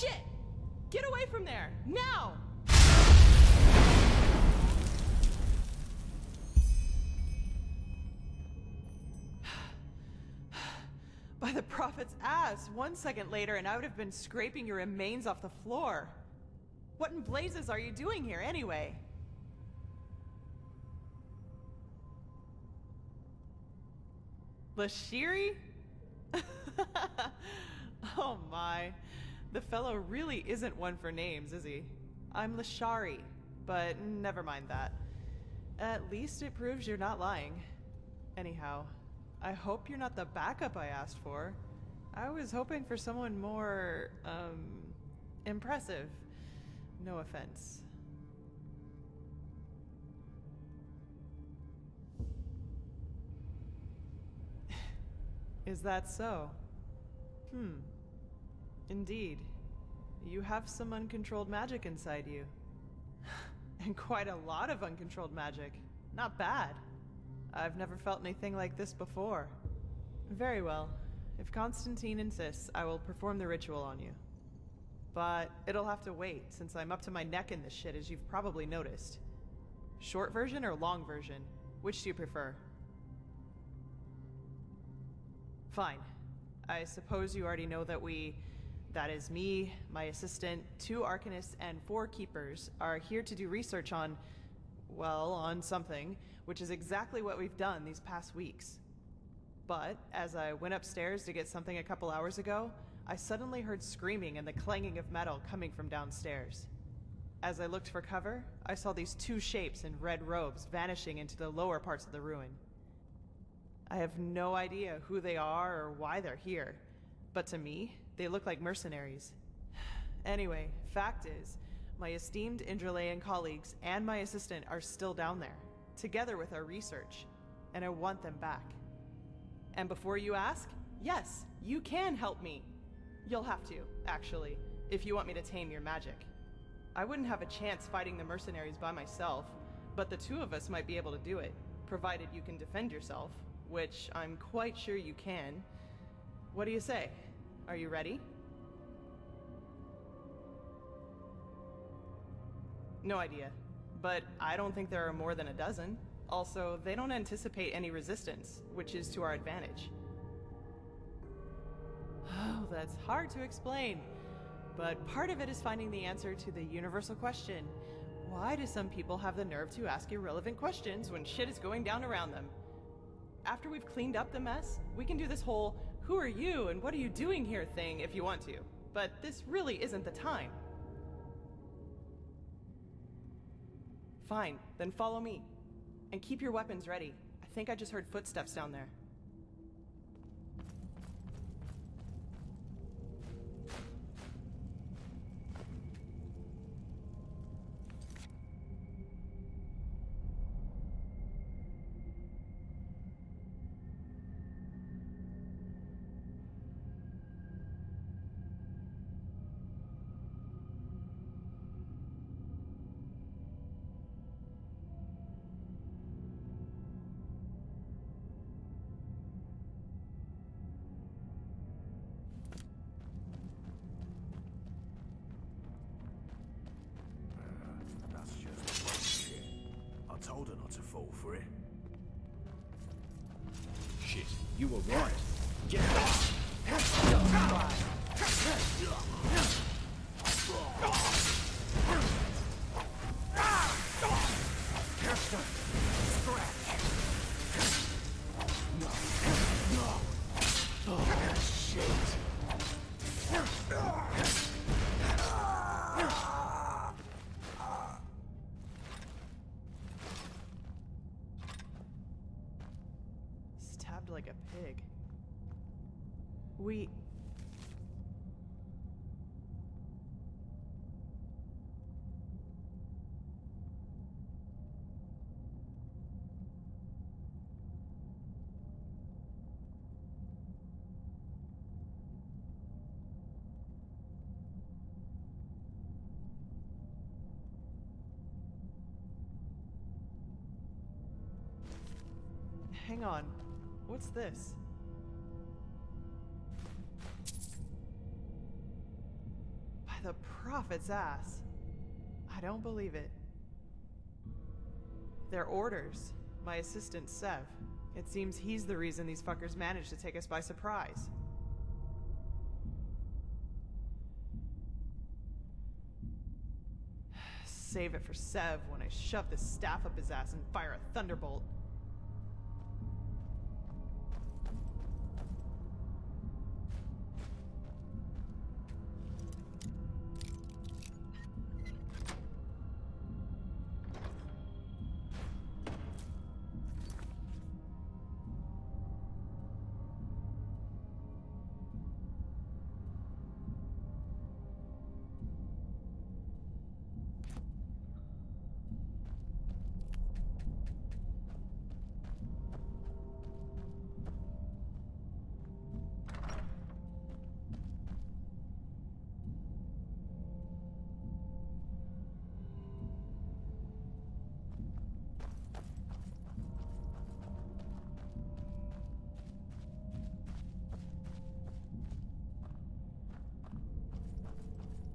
Shit! Get away from there! Now! By the prophet's ass, 1 second later and I would have been scraping your remains off the floor. What in blazes are you doing here anyway? Lashiri? Oh my. The fellow really isn't one for names, is he? I'm Lashari, but never mind that. At least it proves you're not lying. Anyhow, I hope you're not the backup I asked for. I was hoping for someone more, impressive. No offense. Is that so? Indeed. You have some uncontrolled magic inside you. And quite a lot of uncontrolled magic. Not bad. I've never felt anything like this before. Very well. If Constantine insists, I will perform the ritual on you. But it'll have to wait, since I'm up to my neck in this shit, as you've probably noticed. Short version or long version? Which do you prefer? Fine. I suppose you already know that that is me, my assistant, 2 Arcanists, and 4 Keepers, are here to do research on, well, on something, which is exactly what we've done these past weeks. But, as I went upstairs to get something a couple hours ago, I suddenly heard screaming and the clanging of metal coming from downstairs. As I looked for cover, I saw these 2 shapes in red robes vanishing into the lower parts of the ruin. I have no idea who they are or why they're here, but to me, they look like mercenaries. Anyway, fact is, my esteemed Enderalian colleagues and my assistant are still down there, together with our research, and I want them back. And before you ask, yes, you can help me. You'll have to, actually, if you want me to tame your magic. I wouldn't have a chance fighting the mercenaries by myself, but the 2 of us might be able to do it, provided you can defend yourself, which I'm quite sure you can. What do you say? Are you ready? No idea, but I don't think there are more than a dozen. Also, they don't anticipate any resistance, which is to our advantage. Oh, that's hard to explain. But part of it is finding the answer to the universal question. Why do some people have the nerve to ask irrelevant questions when shit is going down around them? After we've cleaned up the mess, we can do this whole, who are you and what are you doing here thing if you want to. But this really isn't the time. Fine, then follow me. And keep your weapons ready. I think I just heard footsteps down there. I told her not to fall for it. Shit, you were right. Get Stabbed like a pig. Hang on. What's this? By The prophet's ass. I don't believe it. They're orders. My assistant, Sev. It seems he's the reason these fuckers managed to take us by surprise. Save it for Sev when I shove this staff up his ass and fire a thunderbolt.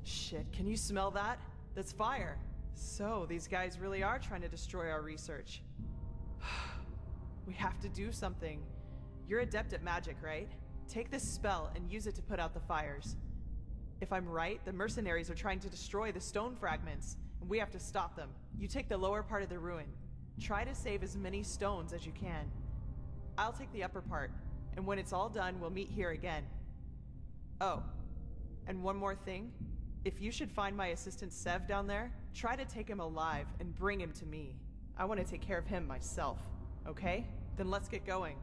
Shit, can you smell that? That's fire. So, these guys really are trying to destroy our research. We have to do something. You're adept at magic, right? Take this spell and use it to put out the fires. If I'm right, the mercenaries are trying to destroy the stone fragments, and we have to stop them. You take the lower part of the ruin. Try to save as many stones as you can. I'll take the upper part, and when it's all done, we'll meet here again. Oh, and one more thing. If you should find my assistant Sev down there, try to take him alive and bring him to me. I want to take care of him myself, okay? Then let's get going.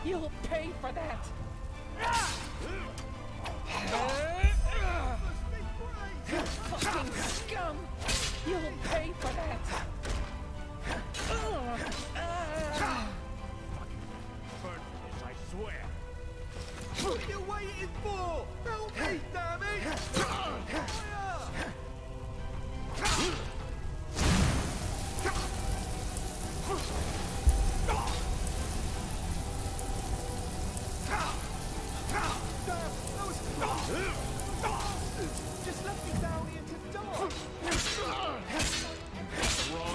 You'll pay for that! You fucking scum! You'll pay for that! Burn this, I swear. What are you waiting for? Help me, damn it! Fire! Just let me down here to die! The wrong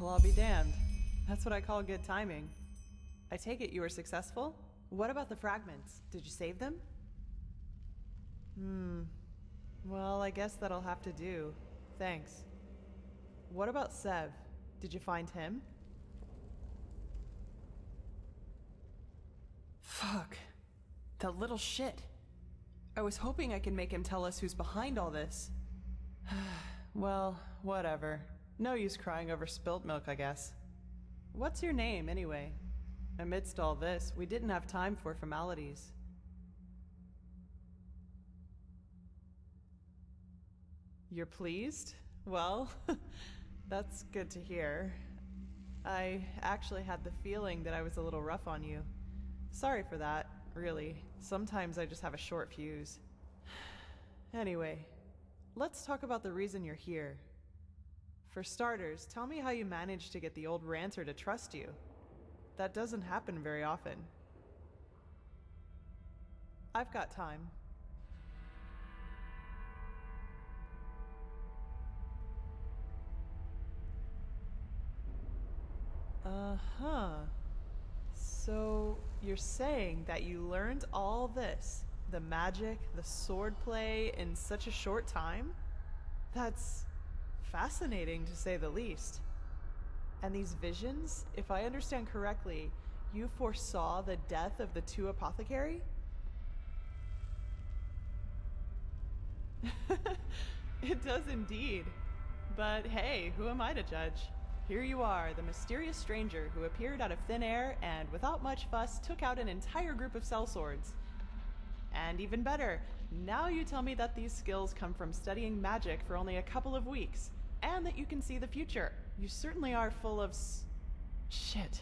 Well, I'll be damned. That's what I call good timing. I take it you were successful? What about the fragments? Did you save them? Well, I guess that'll have to do. Thanks. What about Sev? Did you find him? Fuck. That little shit. I was hoping I could make him tell us who's behind all this. Well, whatever. No use crying over spilt milk, I guess. What's your name, anyway? Amidst all this, we didn't have time for formalities. You're pleased? Well, that's good to hear. I actually had the feeling that I was a little rough on you. Sorry for that, really. Sometimes I just have a short fuse. Anyway, let's talk about the reason you're here. For starters, tell me how you managed to get the old ranter to trust you. That doesn't happen very often. I've got time. Uh-huh. So, you're saying that you learned all this, the magic, the swordplay, in such a short time? That's fascinating, to say the least. And these visions, if I understand correctly, you foresaw the death of the two apothecary? It does indeed. But hey, who am I to judge? Here you are, the mysterious stranger who appeared out of thin air and, without much fuss, took out an entire group of sellswords. And even better, now you tell me that these skills come from studying magic for only a couple of weeks, and that you can see the future. You certainly are full of shit.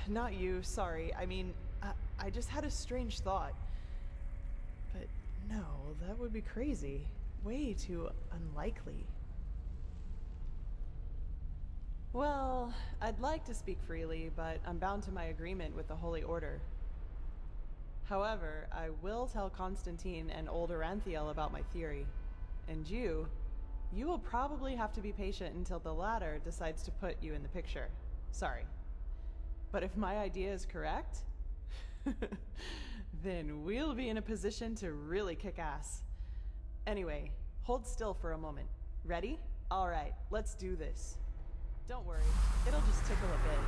Not you, sorry. I mean, I just had a strange thought. But no, that would be crazy. Way too unlikely. Well, I'd like to speak freely, but I'm bound to my agreement with the Holy Order. However, I will tell Constantine and old Aranthiel about my theory. And you will probably have to be patient until the latter decides to put you in the picture. Sorry. But if my idea is correct, then we'll be in a position to really kick ass. Anyway, hold still for a moment. Ready? All right, let's do this. Don't worry, it'll just tickle a bit.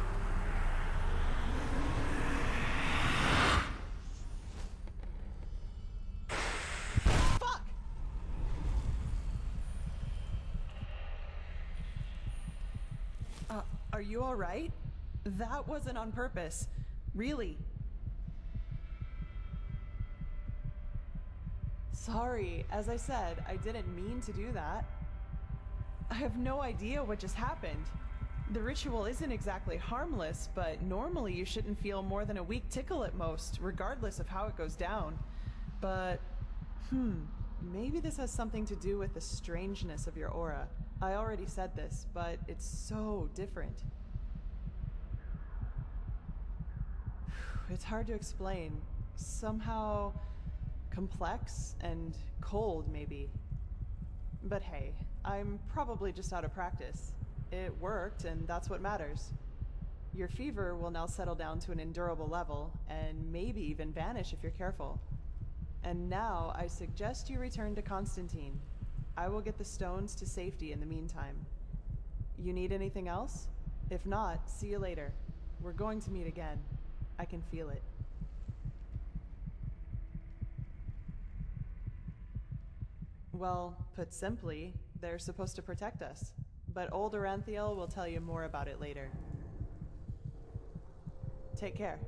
Fuck! Are you all right? That wasn't on purpose. Really. Sorry, as I said, I didn't mean to do that. I have no idea what just happened. The ritual isn't exactly harmless, but normally you shouldn't feel more than a weak tickle at most, regardless of how it goes down. But, maybe this has something to do with the strangeness of your aura. I already said this, but it's so different. It's hard to explain. Somehow complex and cold, maybe. But hey, I'm probably just out of practice. It worked, and that's what matters. Your fever will now settle down to an endurable level, and maybe even vanish if you're careful. And now I suggest you return to Constantine. I will get the stones to safety in the meantime. You need anything else? If not, see you later. We're going to meet again. I can feel it. Well, put simply, they're supposed to protect us. But old Aranthiel will tell you more about it later. Take care.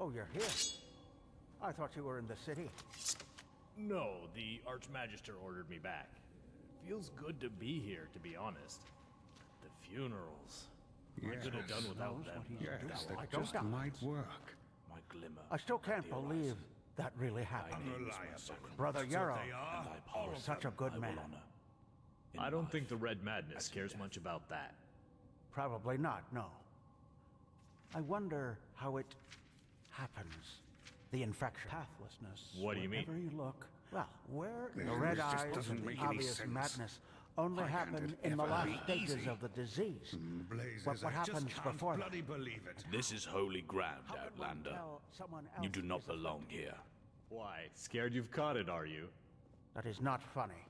Oh, you're here. I thought you were in the city. No, the Archmagister ordered me back. Feels good to be here, to be honest. The funerals. I could have done without them. Yes, I that don't just doubt it. might work. My glimmer. I still can't at the believe horizon. that really happened. Unreliable. Brother That's Yarrow, what they are. And I All promise of such a them. good I will man. honor. I don't think the Red Madness cares much about that. Probably not, no. I wonder how it happens. The infection. Pathlessness. What do you mean? Wherever you look. Well, where the This red just eyes doesn't and the make any obvious sense. madness only Why can't happen it in the ever last be stages easy? of the disease. Blazes, But what I just happens can't before that? bloody believe it. This is holy ground, How can one Outlander. tell someone You else do not is belong affected? here. Why? Scared you've caught it, are you? That is not funny.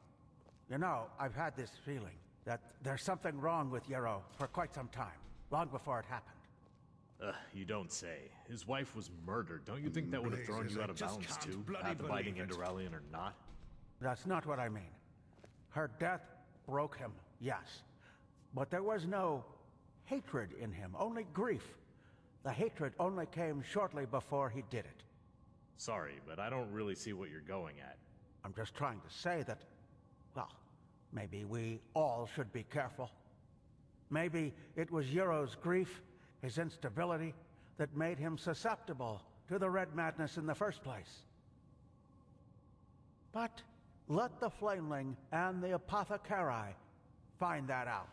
You know, I've had this feeling that there's something wrong with Yarrow for quite some time, long before it happened. You don't say. His wife was murdered. Don't you think that would have thrown Blazes, you I out of just bounds can't too? bloody Abiding believe it. Enderalian or not? That's not what I mean. Her death broke him, yes. But there was no hatred in him, only grief. The hatred only came shortly before he did it. Sorry, but I don't really see what you're going at. I'm just trying to say that, well, maybe we all should be careful. Maybe it was Yarrow's grief, his instability, that made him susceptible to the Red Madness in the first place. But let the Flameling and the Apothecari find that out.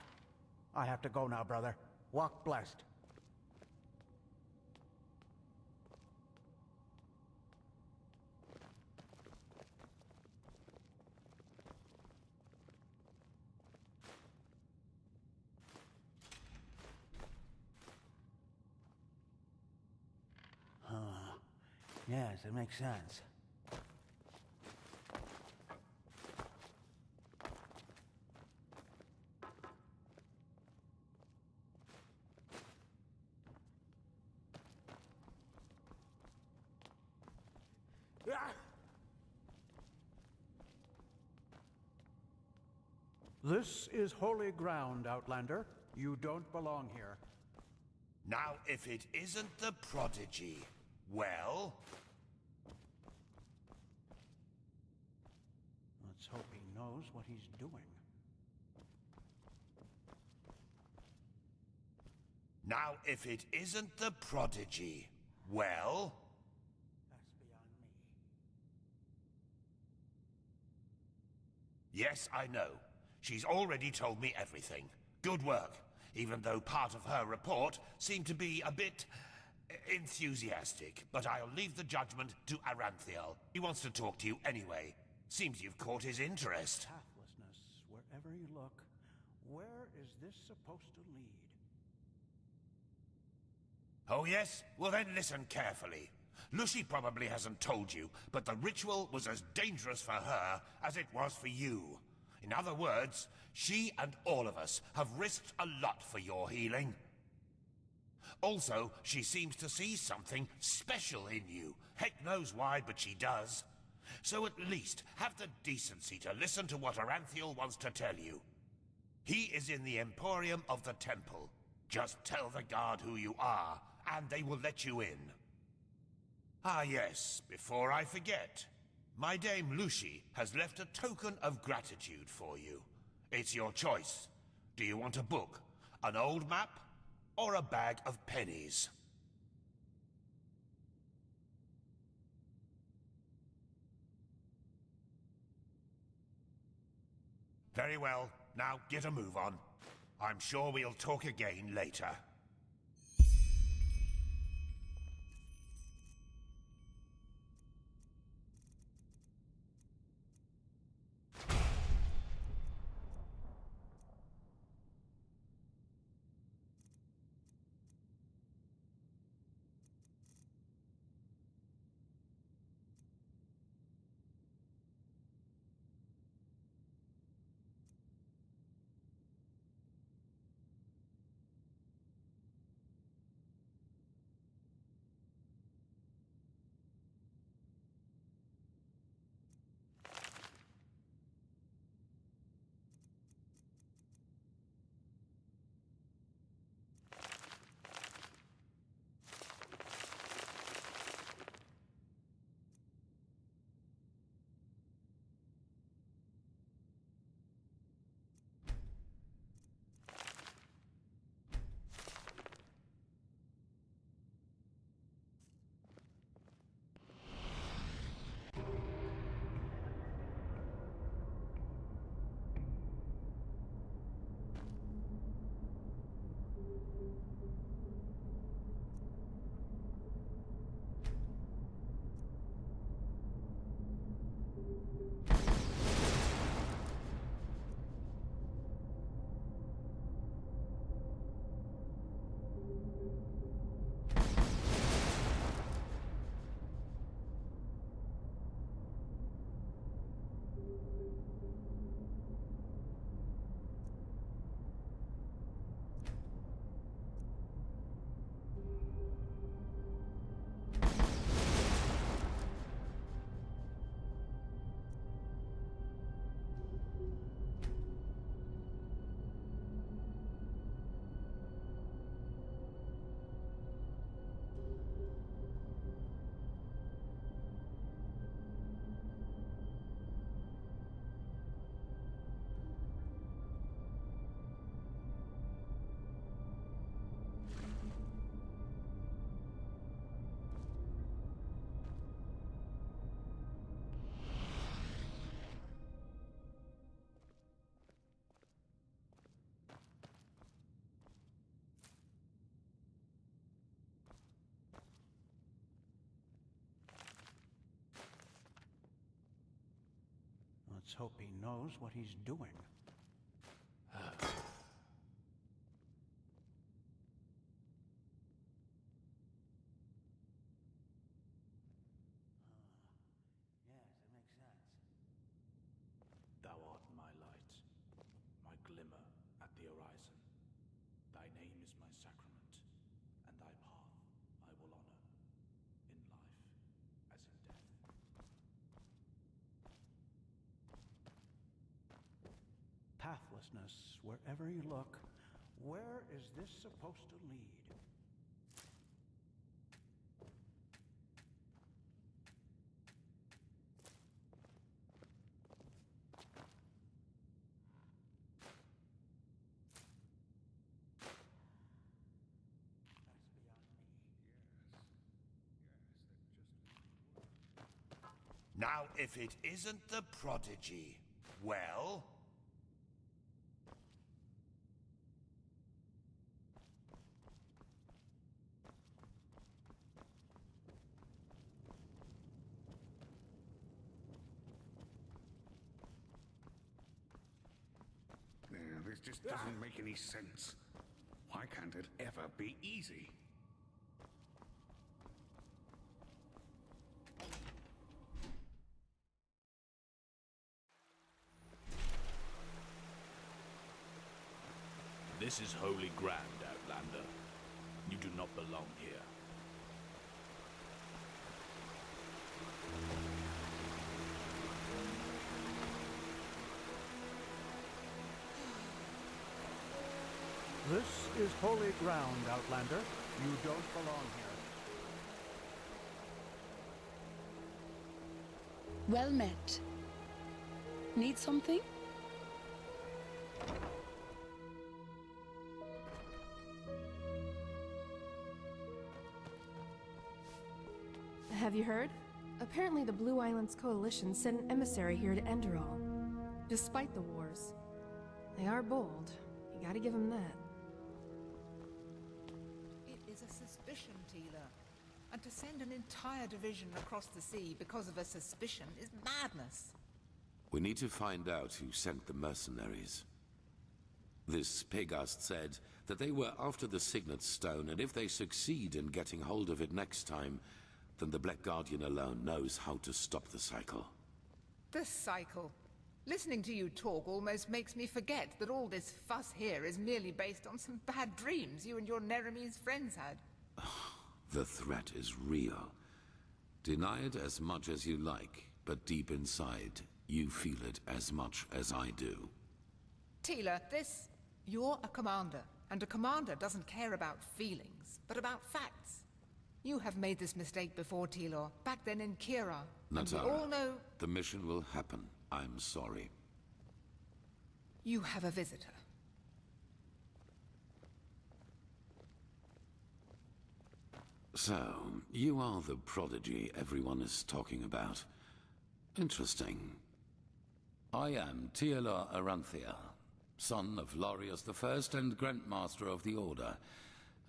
I have to go now, brother. Walk blessed. Yes, it makes sense. This is holy ground, Outlander. You don't belong here. Now, if it isn't the prodigy, well, Let's hope he knows what he's doing. now, if it isn't the prodigy, well, That's beyond me. yes, I know. She's already told me everything. Good work, even though part of her report seemed to be a bit enthusiastic. But I'll leave the judgment to Aranthiel. He wants to talk to you anyway. Seems you've caught his interest. Pathlessness, wherever you look. Where is this supposed to lead? Oh, yes? Well, then listen carefully. Lucy probably hasn't told you, but the ritual was as dangerous for her as it was for you. In other words, she and all of us have risked a lot for your healing. Also, she seems to see something special in you. Heck knows why, but she does. So at least have the decency to listen to what Aranthiel wants to tell you. He is in the Emporium of the Temple. Just tell the guard who you are, and they will let you in. Ah yes, before I forget. My dame Lucy has left a token of gratitude for you. It's your choice. Do you want a book, an old map, or a bag of pennies? Very well. Now get a move on. I'm sure we'll talk again later. Let's hope he knows what he's doing. Yes, it makes sense. Thou art my light, my glimmer at the horizon. Thy name is my sacrament, and thy path I will honor, in life as in death. Pathlessness wherever you look. Where is this supposed to lead? Now, if it isn't the prodigy, well... This just doesn't make any sense. Why can't it ever be easy? This is holy ground, Outlander. You do not belong here. This is holy ground, Outlander. You don't belong here. Well met. Need something? Have you heard? Apparently the Blue Islands Coalition sent an emissary here to Enderal. Despite the wars. They are bold. You gotta give them that. It is a suspicion, Tila. And to send an entire division across the sea because of a suspicion is madness. We need to find out who sent the mercenaries. This Pegast said that they were after the Signet Stone, and if they succeed in getting hold of it next time, then the Black Guardian alone knows how to stop the cycle. The cycle. Listening to you talk almost makes me forget that all this fuss here is merely based on some bad dreams you and your Neremese friends had. The threat is real. Deny it as much as you like, but deep inside, you feel it as much as I do. Tila, you're a commander, and a commander doesn't care about feelings, but about facts. You have made this mistake before, Tilor, back then in Kira. And we Natara, all know the mission will happen. I'm sorry. you have a visitor. So, you are the prodigy everyone is talking about. Interesting. I am Tealor Aranthia, son of Lorius I and Grandmaster of the Order,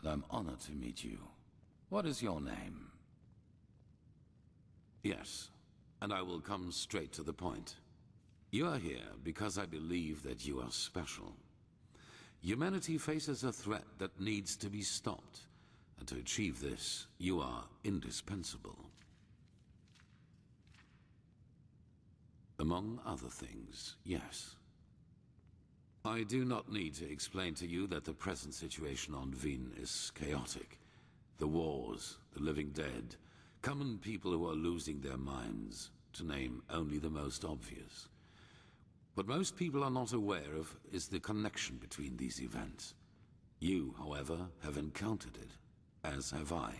and I'm honored to meet you. What is your name? Yes, and I will come straight to the point. You are here because I believe that you are special. Humanity faces a threat that needs to be stopped, and to achieve this, you are indispensable. Among other things, yes. I do not need to explain to you that the present situation on Vin is chaotic. The wars, the living dead, common people who are losing their minds, to name only the most obvious. What most people are not aware of is the connection between these events. You, however, have encountered it, as have I.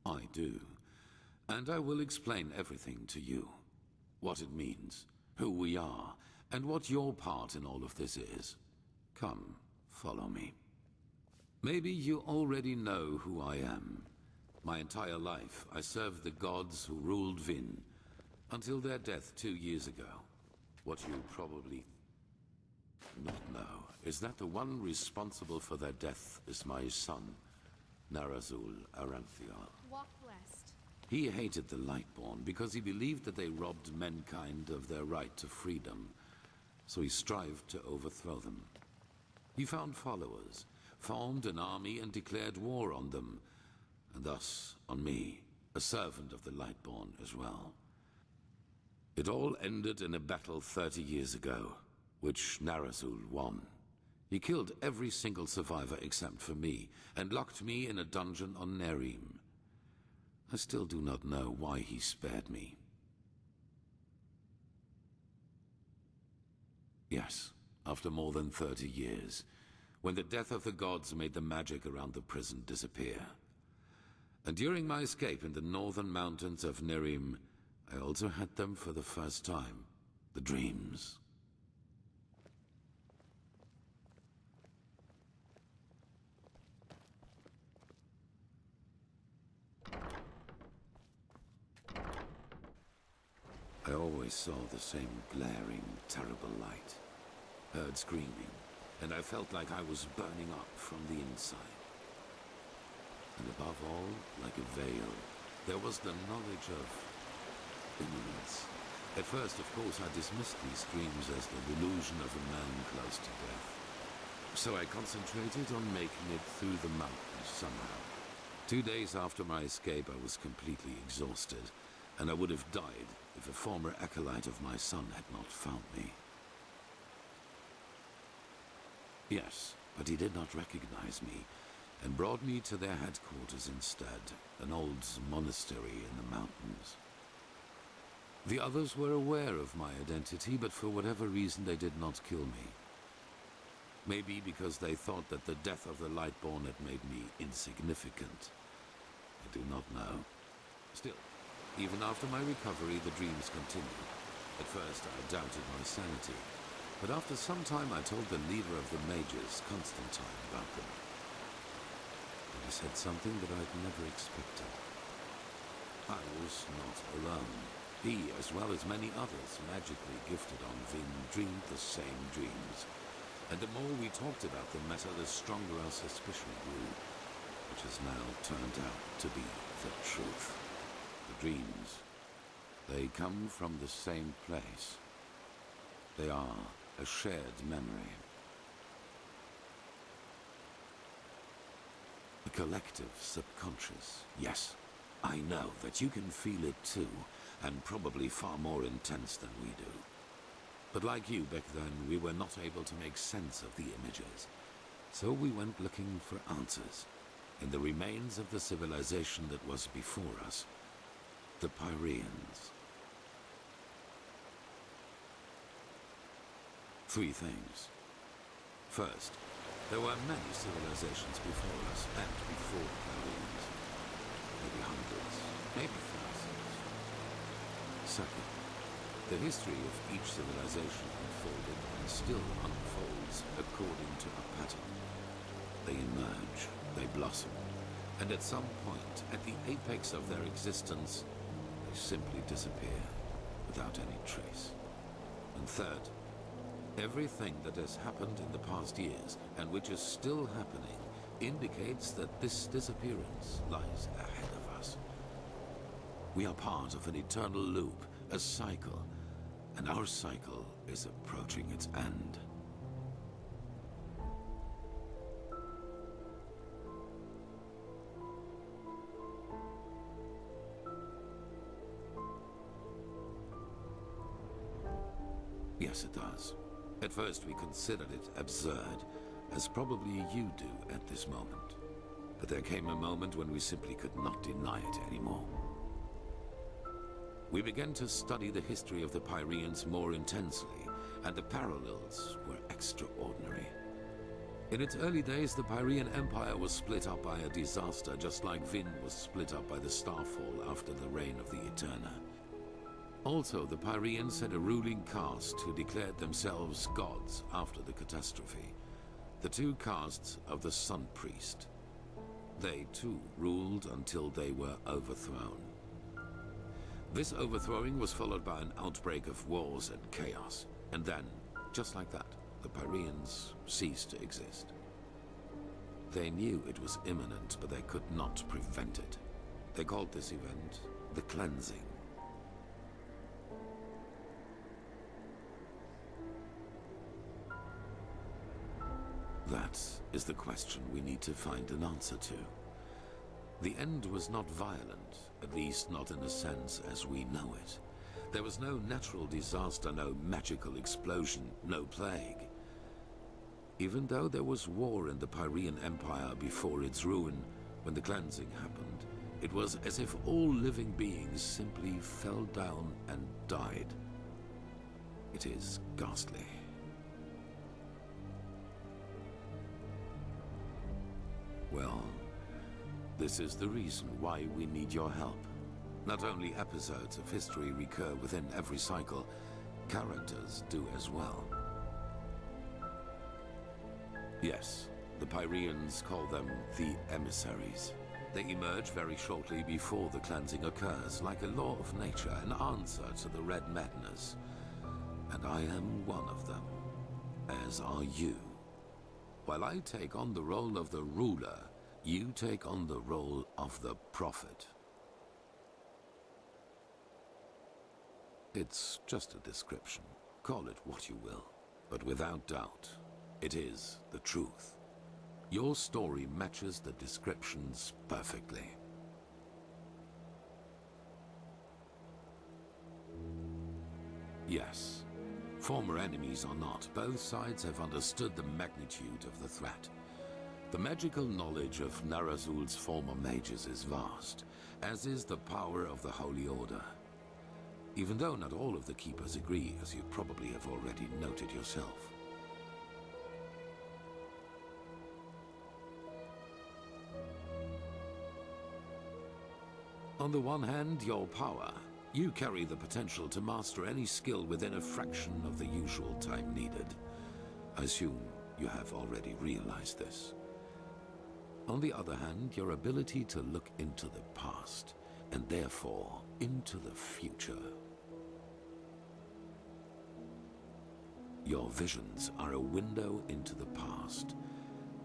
I do. And I will explain everything to you. What it means, who we are, and what your part in all of this is. Come, follow me. Maybe you already know who I am. My entire life, I served the gods who ruled Vin, until their death 2 years ago. What you probably not know is that the one responsible for their death is my son, Narazul Aranthia. Walk blessed. He hated the Lightborn because he believed that they robbed mankind of their right to freedom, so he strived to overthrow them. He found followers, formed an army and declared war on them, and thus on me, a servant of the Lightborn as well. It all ended in a battle 30 years ago, which Narazul won. He killed every single survivor except for me, and locked me in a dungeon on Nerim. I still do not know why he spared me. Yes, after more than 30 years, when the death of the gods made the magic around the prison disappear. And during my escape in the northern mountains of Nerim, I also had them for the first time, the dreams. I always saw the same glaring, terrible light. Heard screaming, and I felt like I was burning up from the inside. And above all, like a veil, there was the knowledge of imminence. At first, of course, I dismissed these dreams as the delusion of a man close to death. So I concentrated on making it through the mountains somehow. 2 days after my escape, I was completely exhausted, and I would have died if a former acolyte of my son had not found me. Yes, but he did not recognize me, and brought me to their headquarters instead, an old monastery in the mountains. The others were aware of my identity, but for whatever reason they did not kill me. Maybe because they thought that the death of the Lightborn had made me insignificant. I do not know. Still, even after my recovery, the dreams continued. At first, I doubted my sanity, but after some time I told the leader of the mages, Constantine, about them. And he said something that I'd never expected. I was not alone. He, as well as many others magically gifted on Vin, dreamed the same dreams. And the more we talked about the matter, the stronger our suspicion grew, which has now turned out to be the truth. The dreams, they come from the same place. They are a shared memory. A collective subconscious. Yes, I know that you can feel it too, and probably far more intense than we do. But like you back then, we were not able to make sense of the images. So we went looking for answers in the remains of the civilization that was before us, the Pyreans. 3 things. First, there were many civilizations before us and before the Pyreans. Maybe hundreds, maybe thousands. Second, the history of each civilization unfolded and still unfolds according to a pattern. They emerge, they blossom, and at some point, at the apex of their existence, they simply disappear without any trace. And third, everything that has happened in the past years, and which is still happening, indicates that this disappearance lies ahead of us. We are part of an eternal loop, a cycle, and our cycle is approaching its end. Yes, it does. At first we considered it absurd, as probably you do at this moment. But there came a moment when we simply could not deny it anymore. We began to study the history of the Pyreans more intensely, and the parallels were extraordinary. In its early days, the Pyrean Empire was split up by a disaster, just like Vin was split up by the Starfall after the reign of the Eterna. Also, the Pyreans had a ruling caste who declared themselves gods after the catastrophe. The 2 castes of the Sun Priest. They, too, ruled until they were overthrown. This overthrowing was followed by an outbreak of wars and chaos. And then, just like that, the Pyreans ceased to exist. They knew it was imminent, but they could not prevent it. They called this event the cleansing? That is the question we need to find an answer to. The end was not violent, at least not in a sense as we know it. There was no natural disaster, no magical explosion, no plague. Even though there was war in the Pyrean Empire before its ruin, when the cleansing happened, it was as if all living beings simply fell down and died. It is ghastly. Well, this is the reason why we need your help. Not only episodes of history recur within every cycle, characters do as well. Yes, the Pyreans call them the emissaries. They emerge very shortly before the cleansing occurs, like a law of nature, an answer to the Red Madness. And I am one of them, as are you. While I take on the role of the ruler, you take on the role of the prophet. It's just a description. Call it what you will. But without doubt, it is the truth. Your story matches the descriptions perfectly. Yes. Former enemies or not, both sides have understood the magnitude of the threat. The magical knowledge of Narazul's former mages is vast, as is the power of the Holy Order. Even though not all of the Keepers agree, as you probably have already noted yourself. On the one hand, your power. You carry the potential to master any skill within a fraction of the usual time needed. I assume you have already realized this. On the other hand, your ability to look into the past, and therefore into the future. Your visions are a window into the past.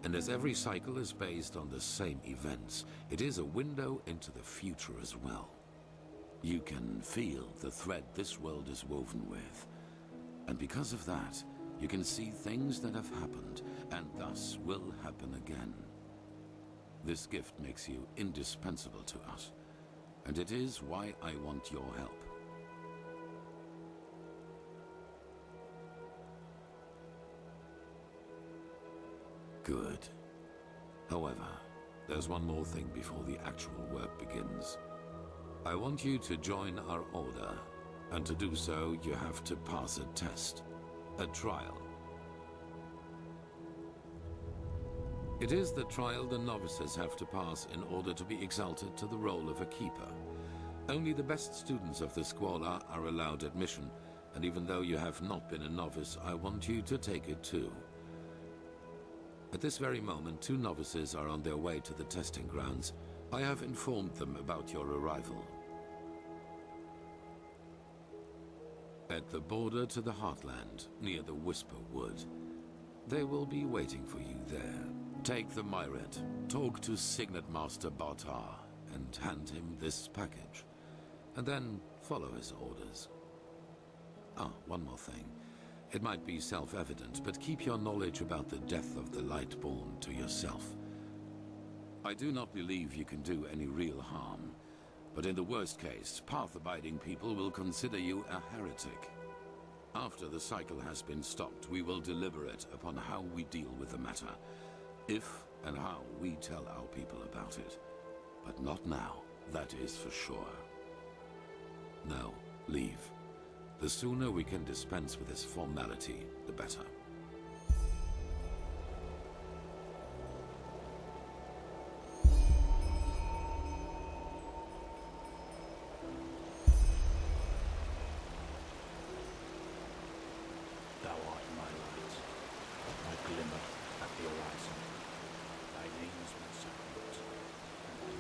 And as every cycle is based on the same events, it is a window into the future as well. You can feel the thread this world is woven with. And because of that, you can see things that have happened, and thus will happen again. This gift makes you indispensable to us, and it is why I want your help. Good. However, there's one more thing before the actual work begins. I want you to join our order, and to do so, you have to pass a test, a trial. It is the trial the novices have to pass in order to be exalted to the role of a keeper. Only the best students of the Squalor are allowed admission, and even though you have not been a novice, I want you to take it too. At this very moment, 2 novices are on their way to the testing grounds. I have informed them about your arrival. At the border to the Heartland, near the Whisper Wood. They will be waiting for you there. Take the Myret, talk to Signet Master Bartar, and hand him this package. And then follow his orders. Ah, one more thing. It might be self-evident, but keep your knowledge about the death of the Lightborn to yourself. I do not believe you can do any real harm, but in the worst case, path-abiding people will consider you a heretic. After the cycle has been stopped, we will deliberate upon how we deal with the matter, if and how we tell our people about it. But not now, that is for sure. Now, leave. The sooner we can dispense with this formality, the better. Thou art my light, my glimmer at the horizon. Thy name is my sacrament, and I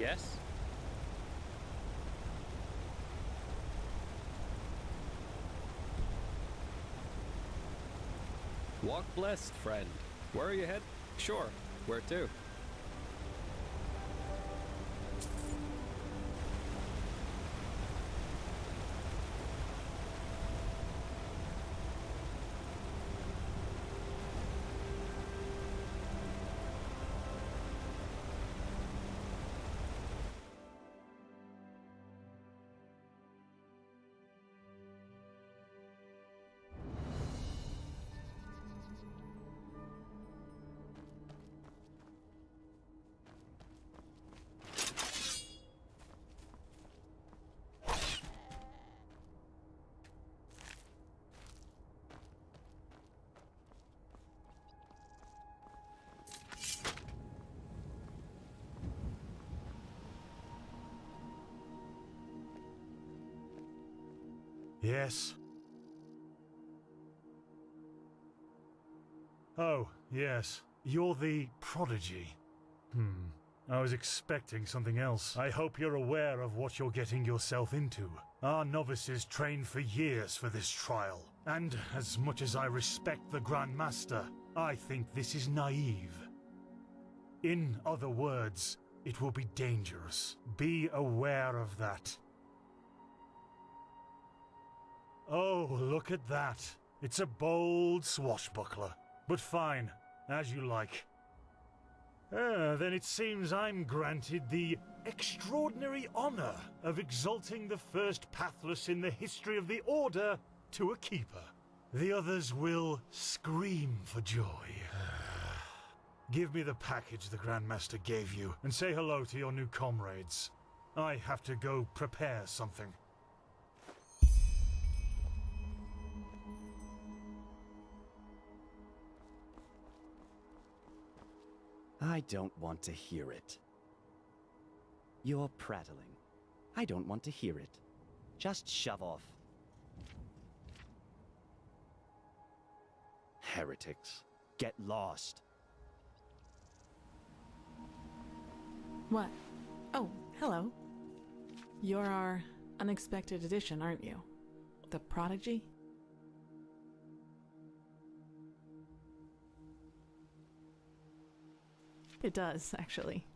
Yes? Walk blessed, friend. Where are you headed? Sure. Where to? Yes? Oh, yes. You're the prodigy. I was expecting something else. I hope you're aware of what you're getting yourself into. Our novices trained for years for this trial. And as much as I respect the Grand Master, I think this is naive. In other words, it will be dangerous. Be aware of that. Oh, look at that. It's a bold swashbuckler. But fine, as you like. Then it seems I'm granted the extraordinary honor of exalting the first Pathless in the history of the Order to a keeper. The others will scream for joy. Give me the package the Grandmaster gave you, and say hello to your new comrades. I have to go prepare something. I don't want to hear it. You're prattling. I don't want to hear it. Just shove off. Heretics. Get lost. What? Oh, hello. You're our unexpected addition, aren't you? The prodigy? It does, actually.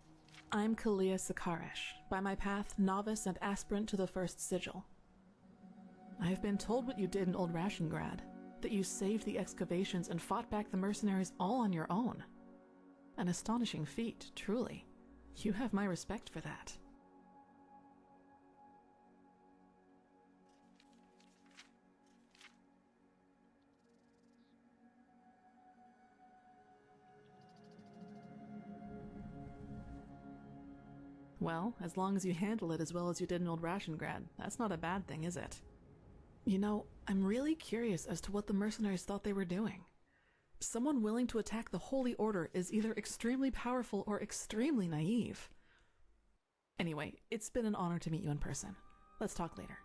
I'm Kalia Sakaresh, by my path novice and aspirant to the First Sigil. I have been told what you did in Old Rashengrad, that you saved the excavations and fought back the mercenaries all on your own. An astonishing feat, truly. You have my respect for that. Well, as long as you handle it as well as you did in Old Rashengrad, that's not a bad thing, is it? You know, I'm really curious as to what the mercenaries thought they were doing. Someone willing to attack the Holy Order is either extremely powerful or extremely naive. Anyway, it's been an honor to meet you in person. Let's talk later.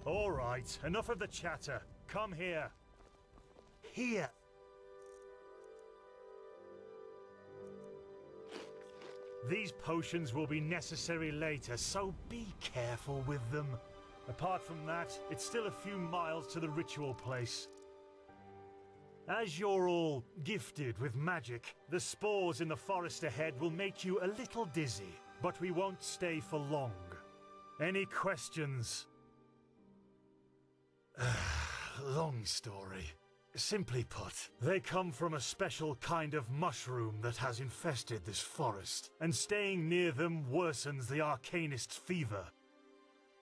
All right, enough of the chatter. Come here. Here. These potions will be necessary later, so be careful with them. Apart from that, it's still a few miles to the ritual place. As you're all gifted with magic, the spores in the forest ahead will make you a little dizzy, but we won't stay for long. Any questions? Long story. Simply put, they come from a special kind of mushroom that has infested this forest, and staying near them worsens the Arcanist's fever.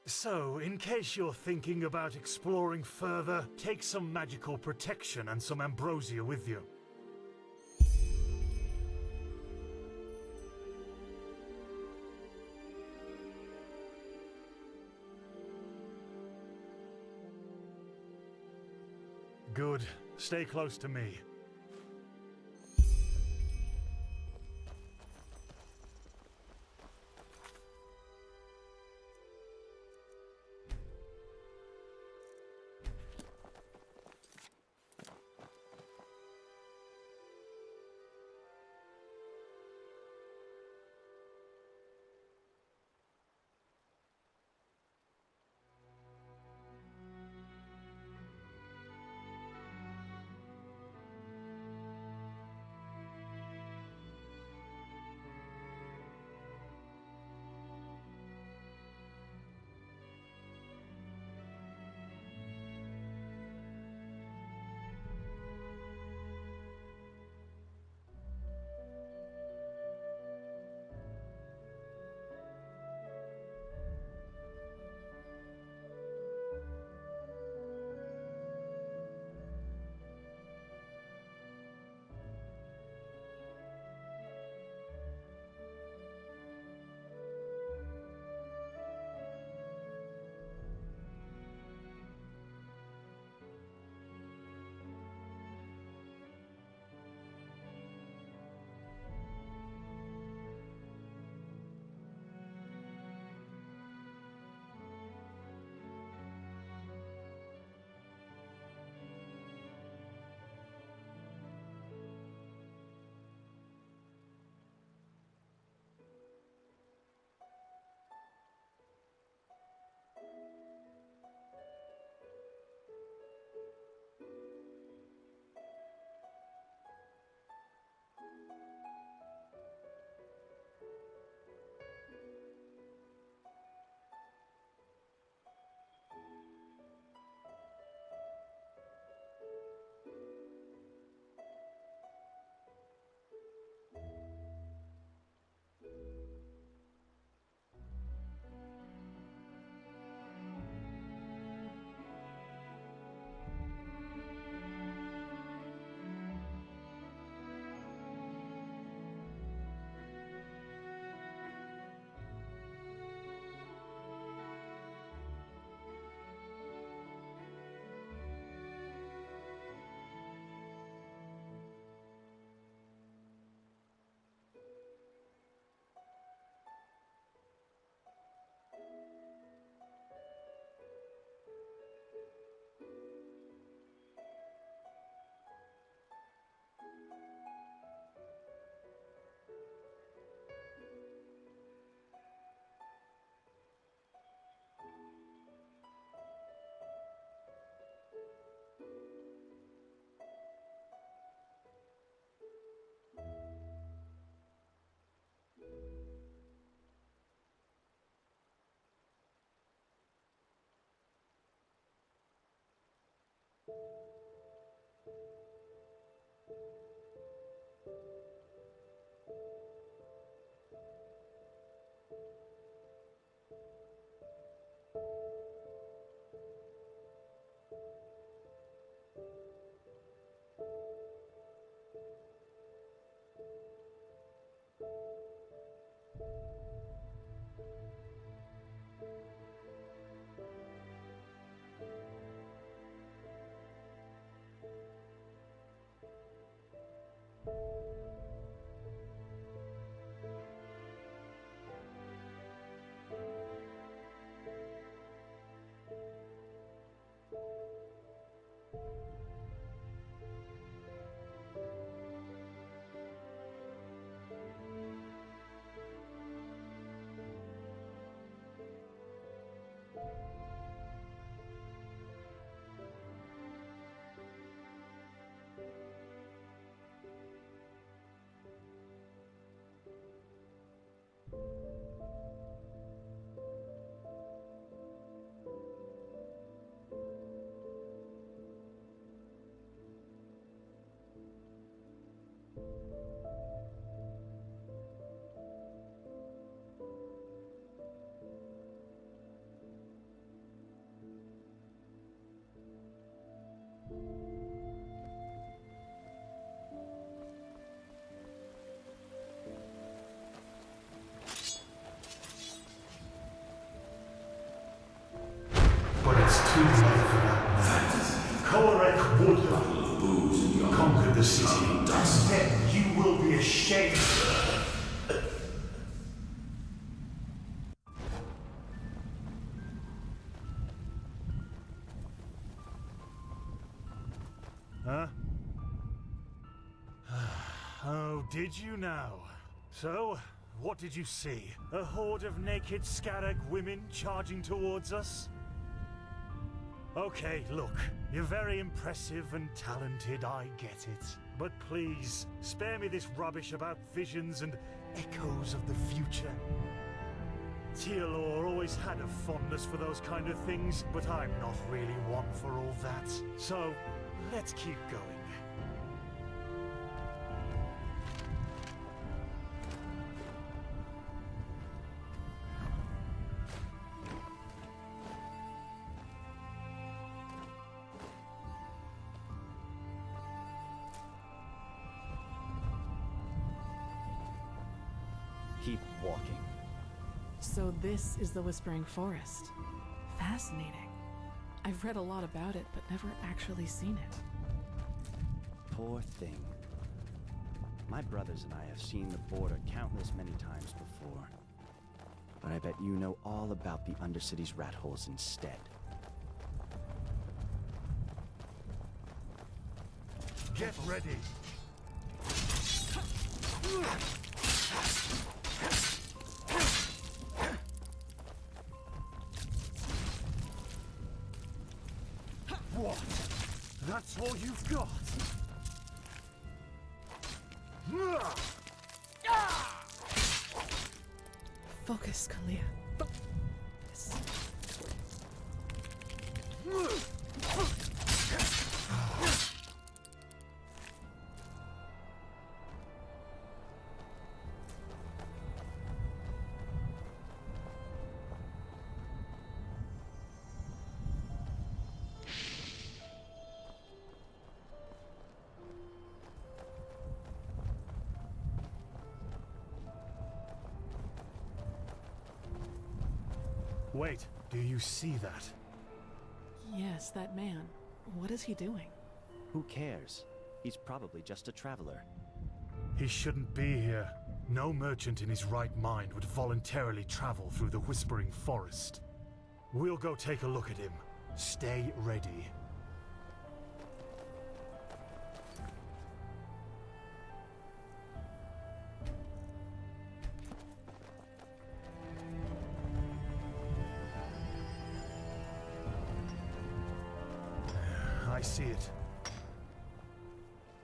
So, in case you're thinking about exploring further, take some magical protection and some ambrosia with you. Good. Stay close to me. the city. Instead, you will be ashamed. Huh? Oh, did you now? So, what did you see? A horde of naked Scarag women charging towards us? Okay, look, you're very impressive and talented, I get it. But please, spare me this rubbish about visions and echoes of the future. Tealor always had a fondness for those kind of things, but I'm not really one for all that. So, let's keep going. Keep walking. So this is the Whispering Forest. Fascinating. I've read a lot about it, but never actually seen it. Poor thing. My brothers and I have seen the border countless many times before. But I bet you know all about the Undercity's rat holes instead. Get ready! What? That's all you've got? Focus, Kalia. Wait, do you see that? Yes, that man. What is he doing? Who cares? He's probably just a traveler. He shouldn't be here. No merchant in his right mind would voluntarily travel through the Whispering Forest. We'll go take a look at him. Stay ready. I see it.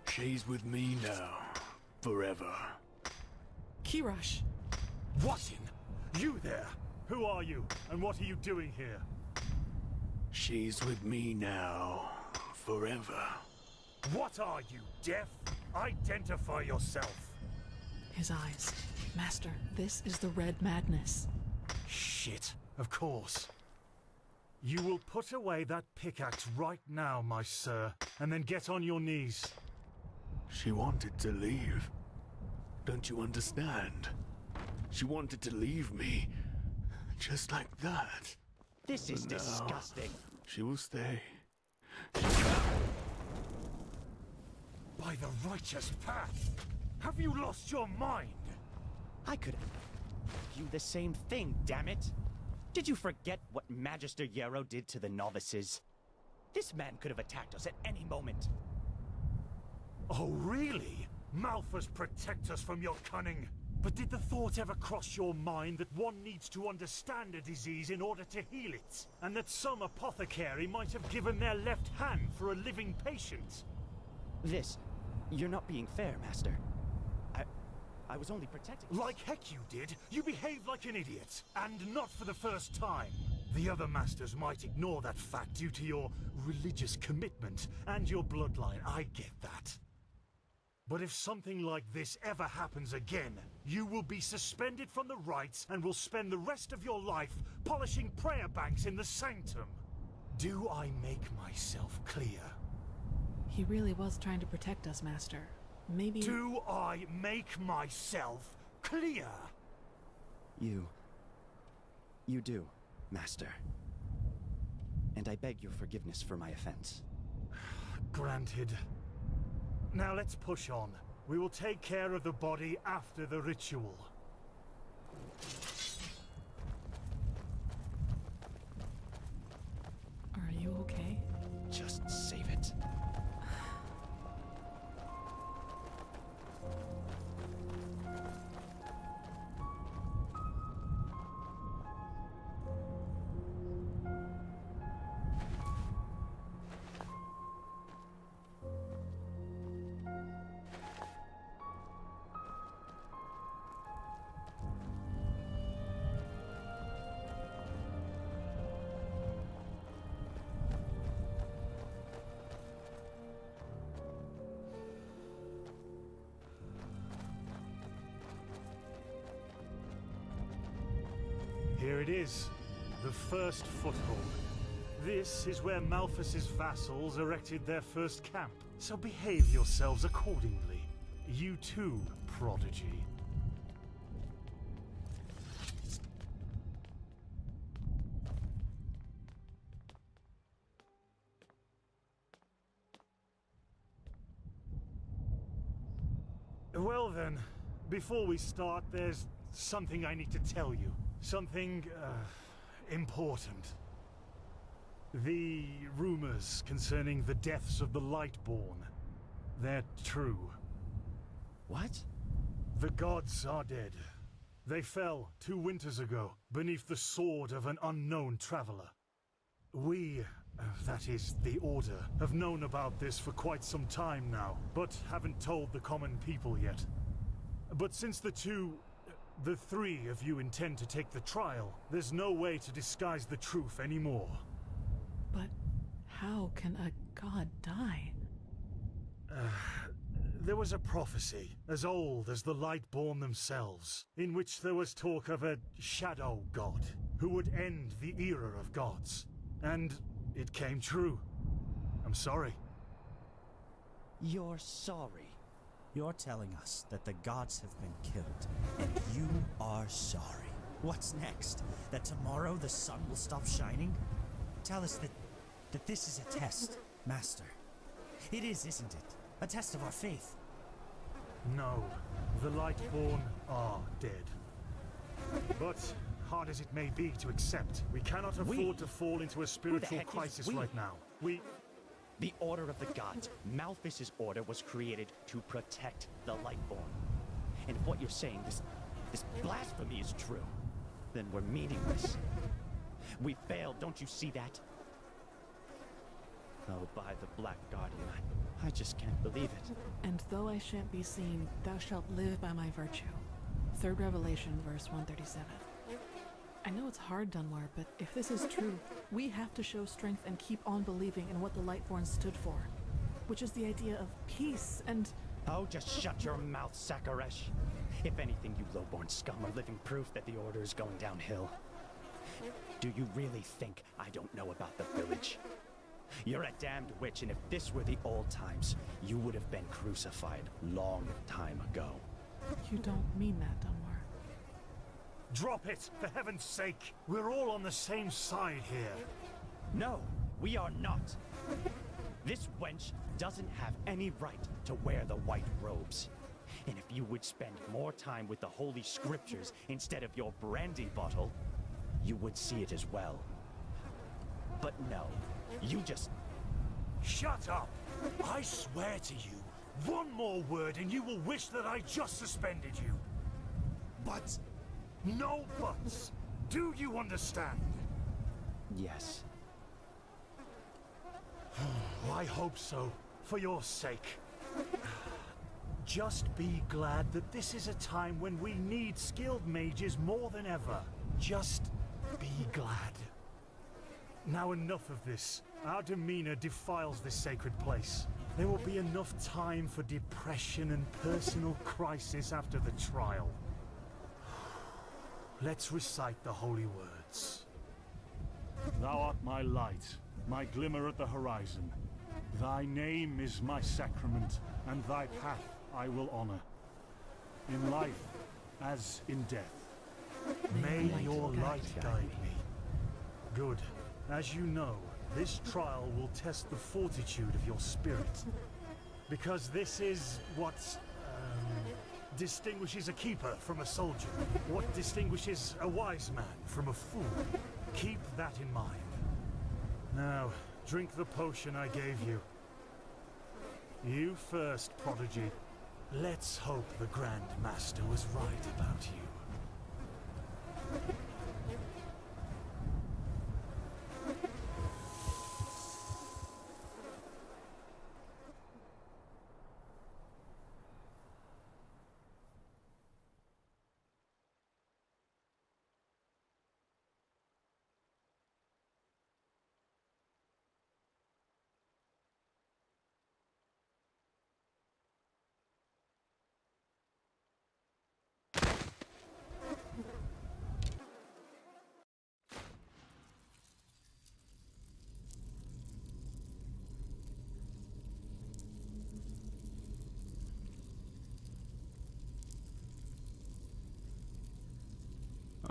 She's with me now. Forever. Kirash! What in? You there? Who are you, and what are you doing here? She's with me now. Forever. What are you, deaf? Identify yourself. His eyes. Master, this is the Red Madness. Shit, of course. You will put away that pickaxe right now, my sir, and then get on your knees. She wanted to leave. Don't you understand? She wanted to leave me. Just like that. This is But now, disgusting. She will stay. By the righteous path! Have you lost your mind? I could you the same thing, damn it! Did you forget what Magister Yarrow did to the novices? This man could have attacked us at any moment. Oh, really? Malphas protect us from your cunning. But did the thought ever cross your mind that one needs to understand a disease in order to heal it? And that some apothecary might have given their left hand for a living patient? You're not being fair, Master. I was only protecting... Like heck you did. You behaved like an idiot. And not for the first time. The other masters might ignore that fact due to your religious commitment and your bloodline. I get that. But if something like this ever happens again, you will be suspended from the rites and will spend the rest of your life polishing prayer banks in the sanctum. Do I make myself clear? He really was trying to protect us, Master. Maybe... Do I make myself clear? You do, Master. And I beg your forgiveness for my offense. Granted. Now let's push on. We will take care of the body after the ritual. Are you okay? Just save it. Here it is, the first foothold. This is where Malphas's vassals erected their first camp, so behave yourselves accordingly. You too, prodigy. Well then, before we start, there's something I need to tell you. Something, important. The rumors concerning the deaths of the Lightborn, they're true. What? The gods are dead. They fell 2 winters ago, beneath the sword of an unknown traveler. We, that is, the Order, have known about this for quite some time now, but haven't told the common people yet. But since the 3 of you intend to take the trial, there's no way to disguise the truth anymore. But how can a god die? There was a prophecy, as old as the Lightborn themselves, in which there was talk of a shadow god, who would end the era of gods. And it came true. I'm sorry. You're sorry. You're telling us that the gods have been killed, and you are sorry. What's next? That tomorrow the sun will stop shining? Tell us that this is a test, Master. It is, isn't it? A test of our faith. No, the Lightborn are dead. But, hard as it may be to accept, we cannot afford to fall into a spiritual crisis right now. The Order of the Gods, Malphas's order, was created to protect the Lightborn. And if what you're saying, this blasphemy is true, then we're meaningless. We failed, don't you see that? Oh, by the Black Guardian, I just can't believe it. And though I shan't be seen, thou shalt live by my virtue. 3rd Revelation, verse 137. I know it's hard, Dunmar, but if this is true, we have to show strength and keep on believing in what the Lightborn stood for, which is the idea of peace and... Oh, just shut your mouth, Sakaresh. If anything, you lowborn scum are living proof that the Order is going downhill. Do you really think I don't know about the village? You're a damned witch, and if this were the old times, you would have been crucified long time ago. You don't mean that, Dunmar. Drop it, for heaven's sake! We're all on the same side here. No, we are not. This wench doesn't have any right to wear the white robes. And if you would spend more time with the Holy Scriptures instead of your brandy bottle, you would see it as well. But no, you just... Shut up! I swear to you, one more word and you will wish that I just suspended you. But... no buts! Do you understand? Yes. I hope so, for your sake. Just be glad that this is a time when we need skilled mages more than ever. Just be glad. Now enough of this. Our demeanor defiles this sacred place. There will be enough time for depression and personal crisis after the trial. Let's recite the holy words. Thou art my light, my glimmer at the horizon. Thy name is my sacrament, and thy path I will honor. In life, as in death. May your light guide me. Good. As you know, this trial will test the fortitude of your spirit. Because this is what distinguishes a keeper from a soldier. What distinguishes a wise man from a fool. Keep that in mind. Now, drink the potion I gave you. You first, Prodigy. Let's hope the Grand Master was right about you.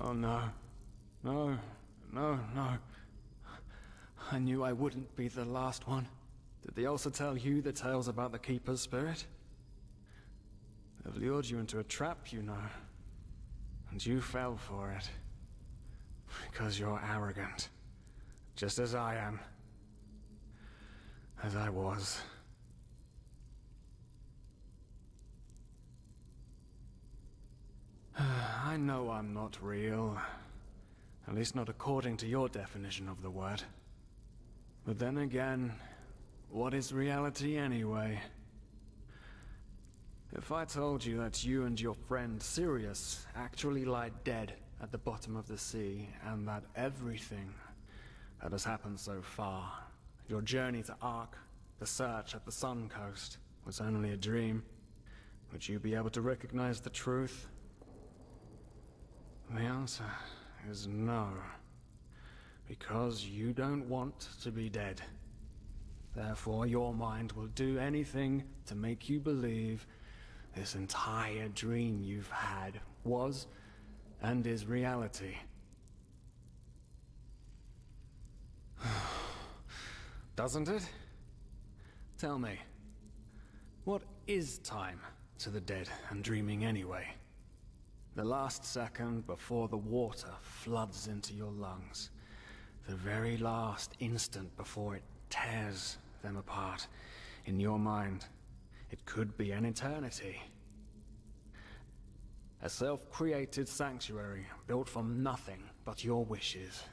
Oh no. No, no, no. I knew I wouldn't be the last one. Did they also tell you the tales about the Keeper's spirit? They've lured you into a trap, you know. And you fell for it. Because you're arrogant. Just as I am. As I was. I know I'm not real. At least not according to your definition of the word. But then again, what is reality anyway? If I told you that you and your friend Sirius actually lie dead at the bottom of the sea, and that everything that has happened so far, your journey to Ark, the search at the Sun Coast, was only a dream, would you be able to recognize the truth? The answer is no. Because you don't want to be dead. Therefore, your mind will do anything to make you believe this entire dream you've had was and is reality. Doesn't it? Tell me, what is time to the dead and dreaming anyway? The last second before the water floods into your lungs. The very last instant before it tears them apart. In your mind, it could be an eternity. A self-created sanctuary built from nothing but your wishes.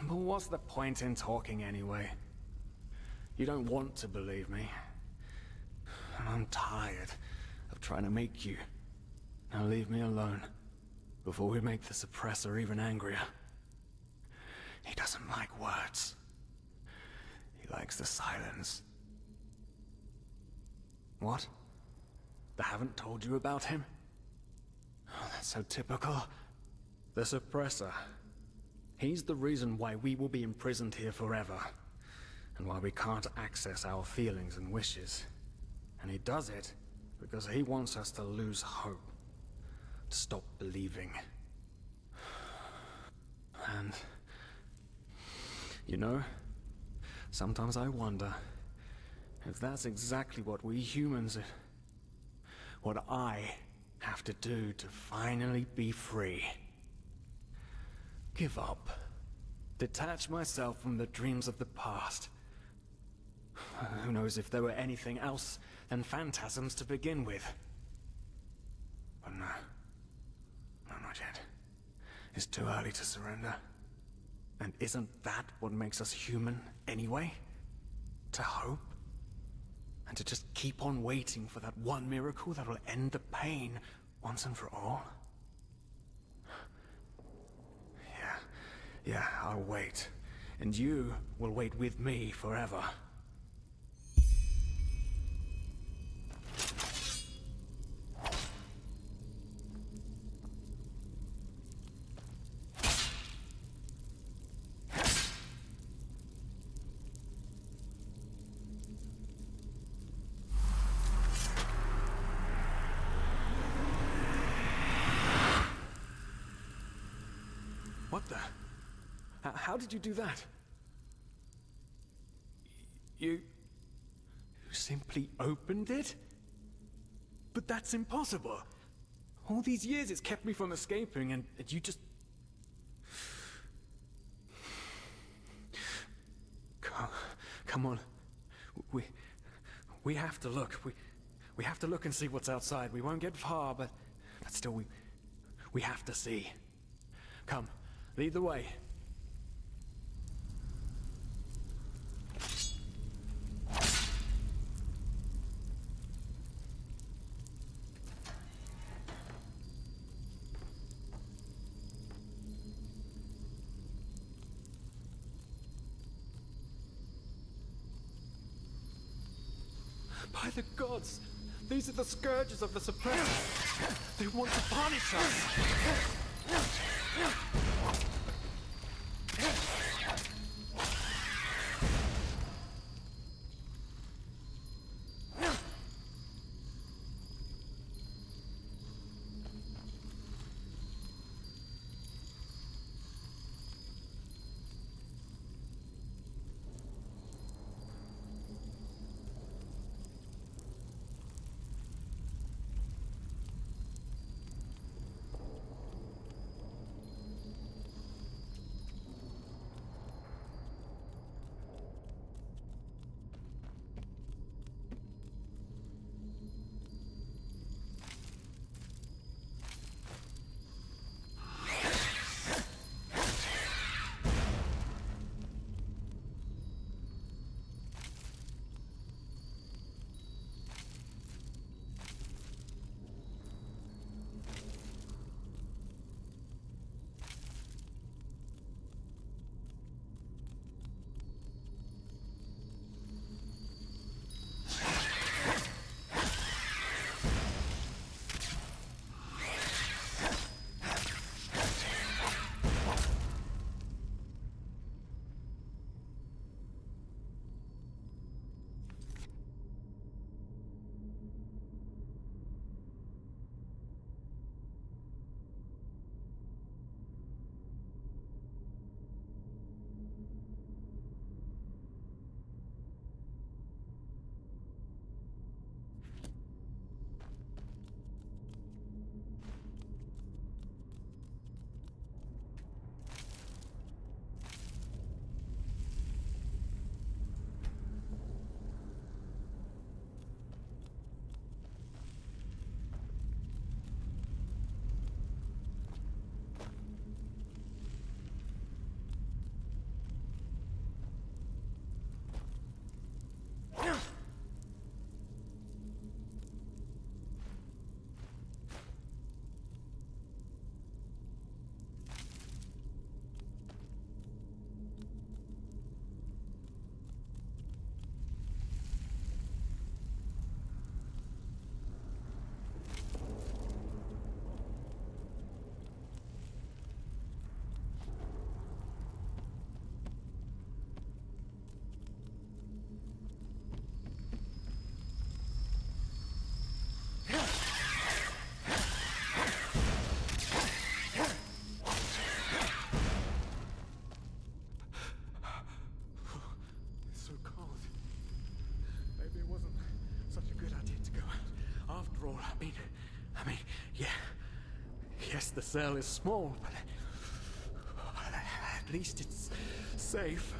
But what's the point in talking anyway? You don't want to believe me. And I'm tired of trying to make you. Now leave me alone, before we make the suppressor even angrier. He doesn't like words. He likes the silence. What? They haven't told you about him? Oh, that's so typical. The suppressor. He's the reason why we will be imprisoned here forever. And why we can't access our feelings and wishes. And he does it because he wants us to lose hope. To stop believing. And... you know, sometimes I wonder if that's exactly what we humans... what I have to do to finally be free. Give up. Detach myself from the dreams of the past. Who knows if there were anything else than phantasms to begin with. But no. No, not yet. It's too early to surrender. And isn't that what makes us human, anyway? To hope? And to just keep on waiting for that one miracle that will end the pain once and for all? Yeah, I'll wait. And you will wait with me forever. What the? How did you do that? You You simply opened it? But that's impossible. All these years it's kept me from escaping, and you just... Come on. We have to look. We have to look and see what's outside. We won't get far, but still we have to see. Come, lead the way. By the gods! These are the scourges of the suppressed! They want to punish us! Yes, the cell is small, but at least it's safe.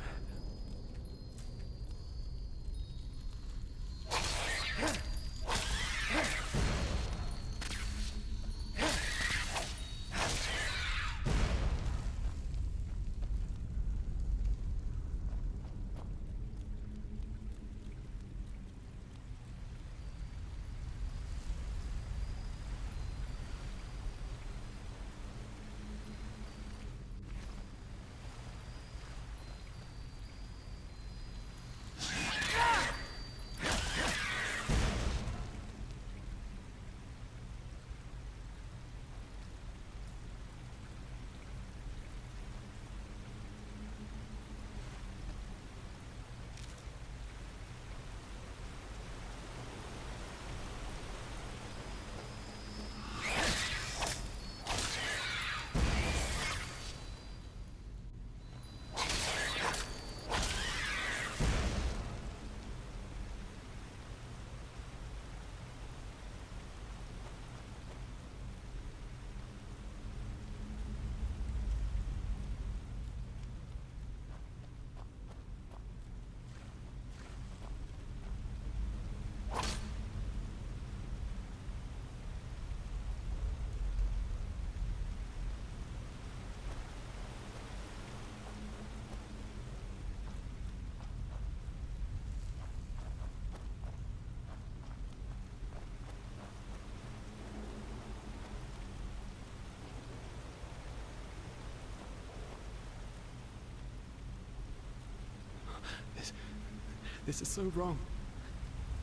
This is so wrong.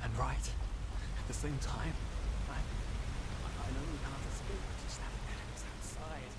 And right. At the same time. I know we can't escape, but just have enemies outside.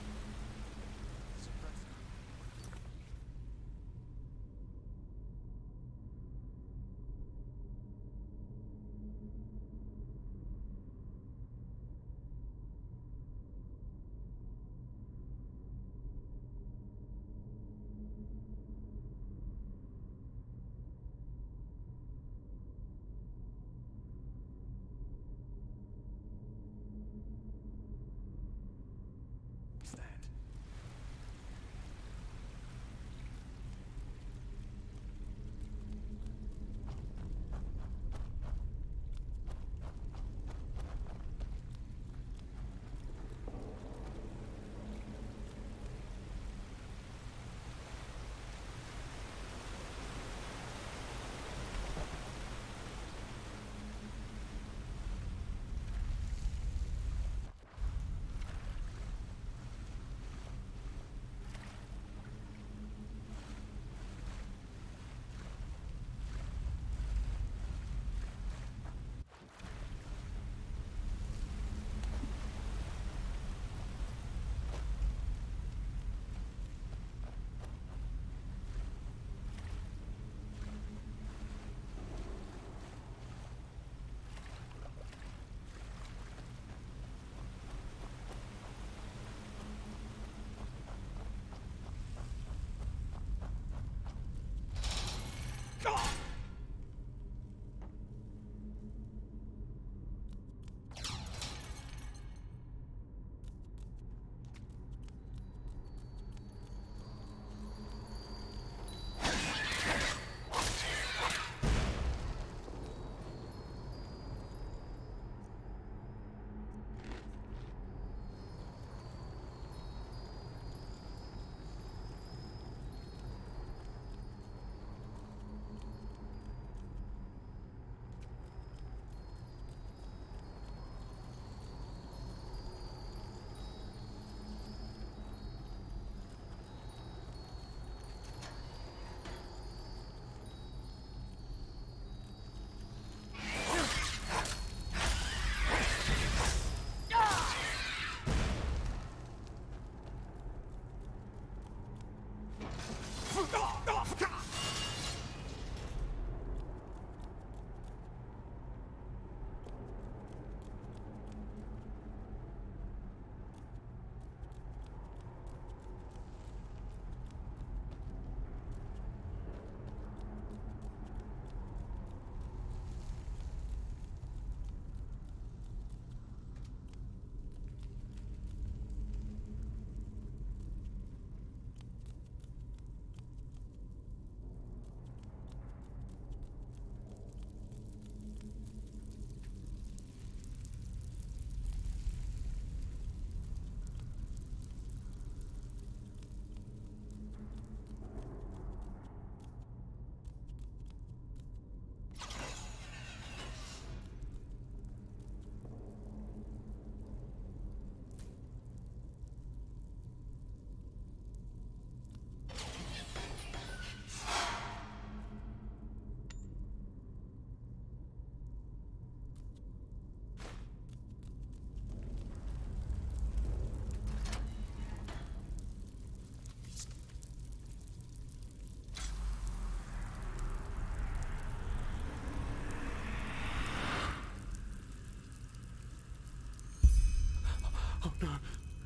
Oh no,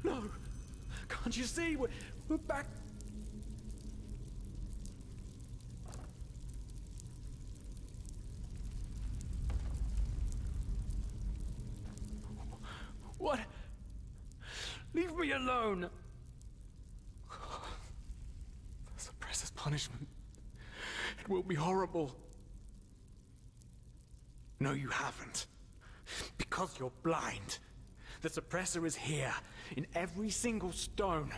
no! Can't you see? We're back. What? Leave me alone! The suppressor's punishment. It will be horrible. No, you haven't. Because you're blind. The suppressor is here, in every single stone,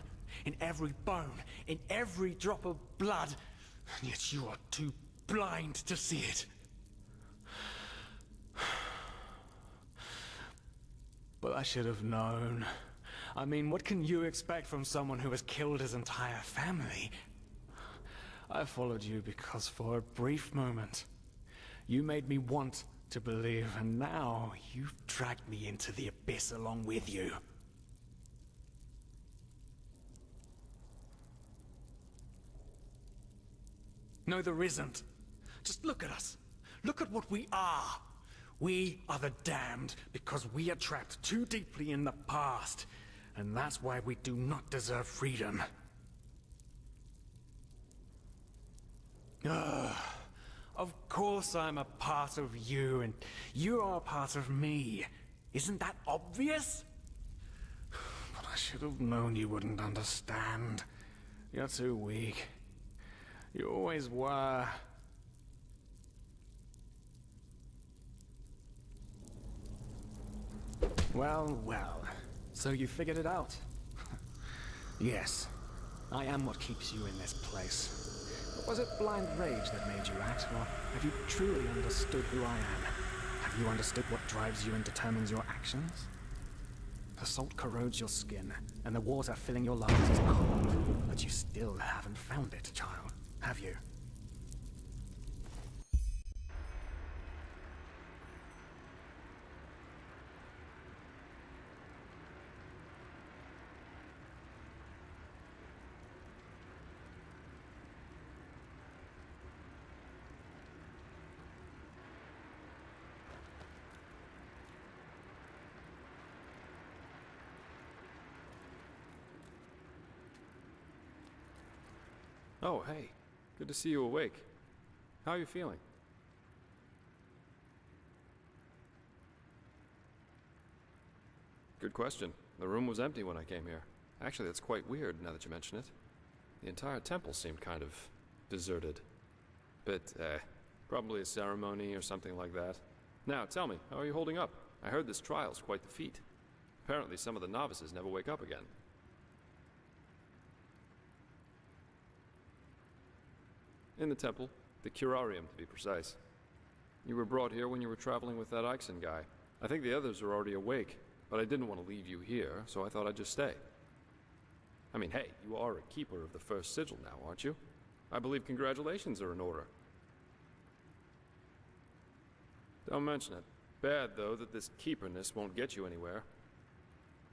in every bone, in every drop of blood, and yet you are too blind to see it. But I should have known. I mean, what can you expect from someone who has killed his entire family? I followed you because for a brief moment, You made me want to believe, and now you've dragged me into the abyss along with you. No, there isn't. Just look at us. Look at what we are. We are the damned because we are trapped too deeply in the past. And that's why we do not deserve freedom. Ugh. Of course I'm a part of you, and you are a part of me. Isn't that obvious? But I should have known you wouldn't understand. You're too weak. You always were. Well, well. So you figured it out? Yes. I am what keeps you in this place. But was it blind rage that made you act, or have you truly understood who I am? Have you understood what drives you and determines your actions? The salt corrodes your skin, and the water filling your lungs is cold. But you still haven't found it, child, have you? Oh, hey. Good to see you awake. How are you feeling? Good question. The room was empty when I came here. Actually, that's quite weird now that you mention it. The entire temple seemed kind of deserted. Probably a ceremony or something like that. Now, tell me, how are you holding up? I heard this trial's quite the feat. Apparently some of the novices never wake up again. In the temple. The curarium, to be precise. You were brought here when you were traveling with that Ixon guy. I think the others are already awake, but I didn't want to leave you here, so I thought I'd just stay. I mean, hey, you are a keeper of the first sigil now, aren't you? I believe congratulations are in order. Don't mention it. Bad, though, that this keeperness won't get you anywhere.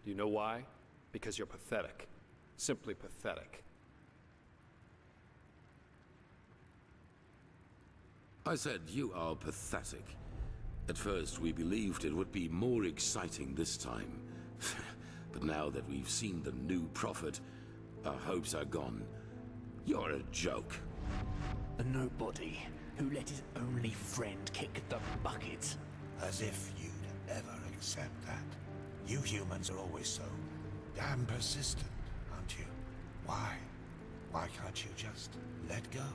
Do you know why? Because you're pathetic. Simply pathetic. I said you are pathetic. At first, we believed it would be more exciting this time. But now that we've seen the new prophet, our hopes are gone. You're a joke. A nobody who let his only friend kick the bucket. As if you'd ever accept that. You humans are always so damn persistent, aren't you? Why? Why can't you just let go?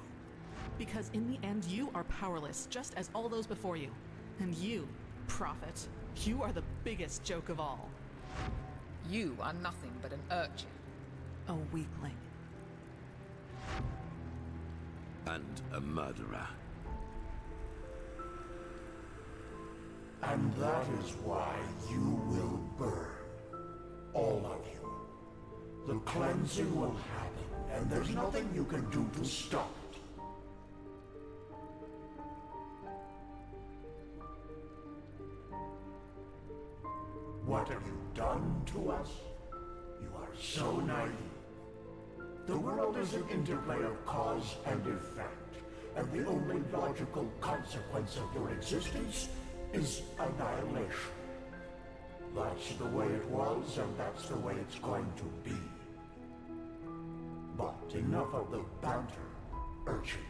Because in the end, you are powerless, just as all those before you. And you, prophet, you are the biggest joke of all. You are nothing but an urchin. A weakling. And a murderer. And that is why you will burn. All of you. The cleansing will happen, and there's nothing you can do to stop it. What have you done to us? You are so naive. The world is an interplay of cause and effect, and the only logical consequence of your existence is annihilation. That's the way it was, and that's the way it's going to be. But enough of the banter, urchin.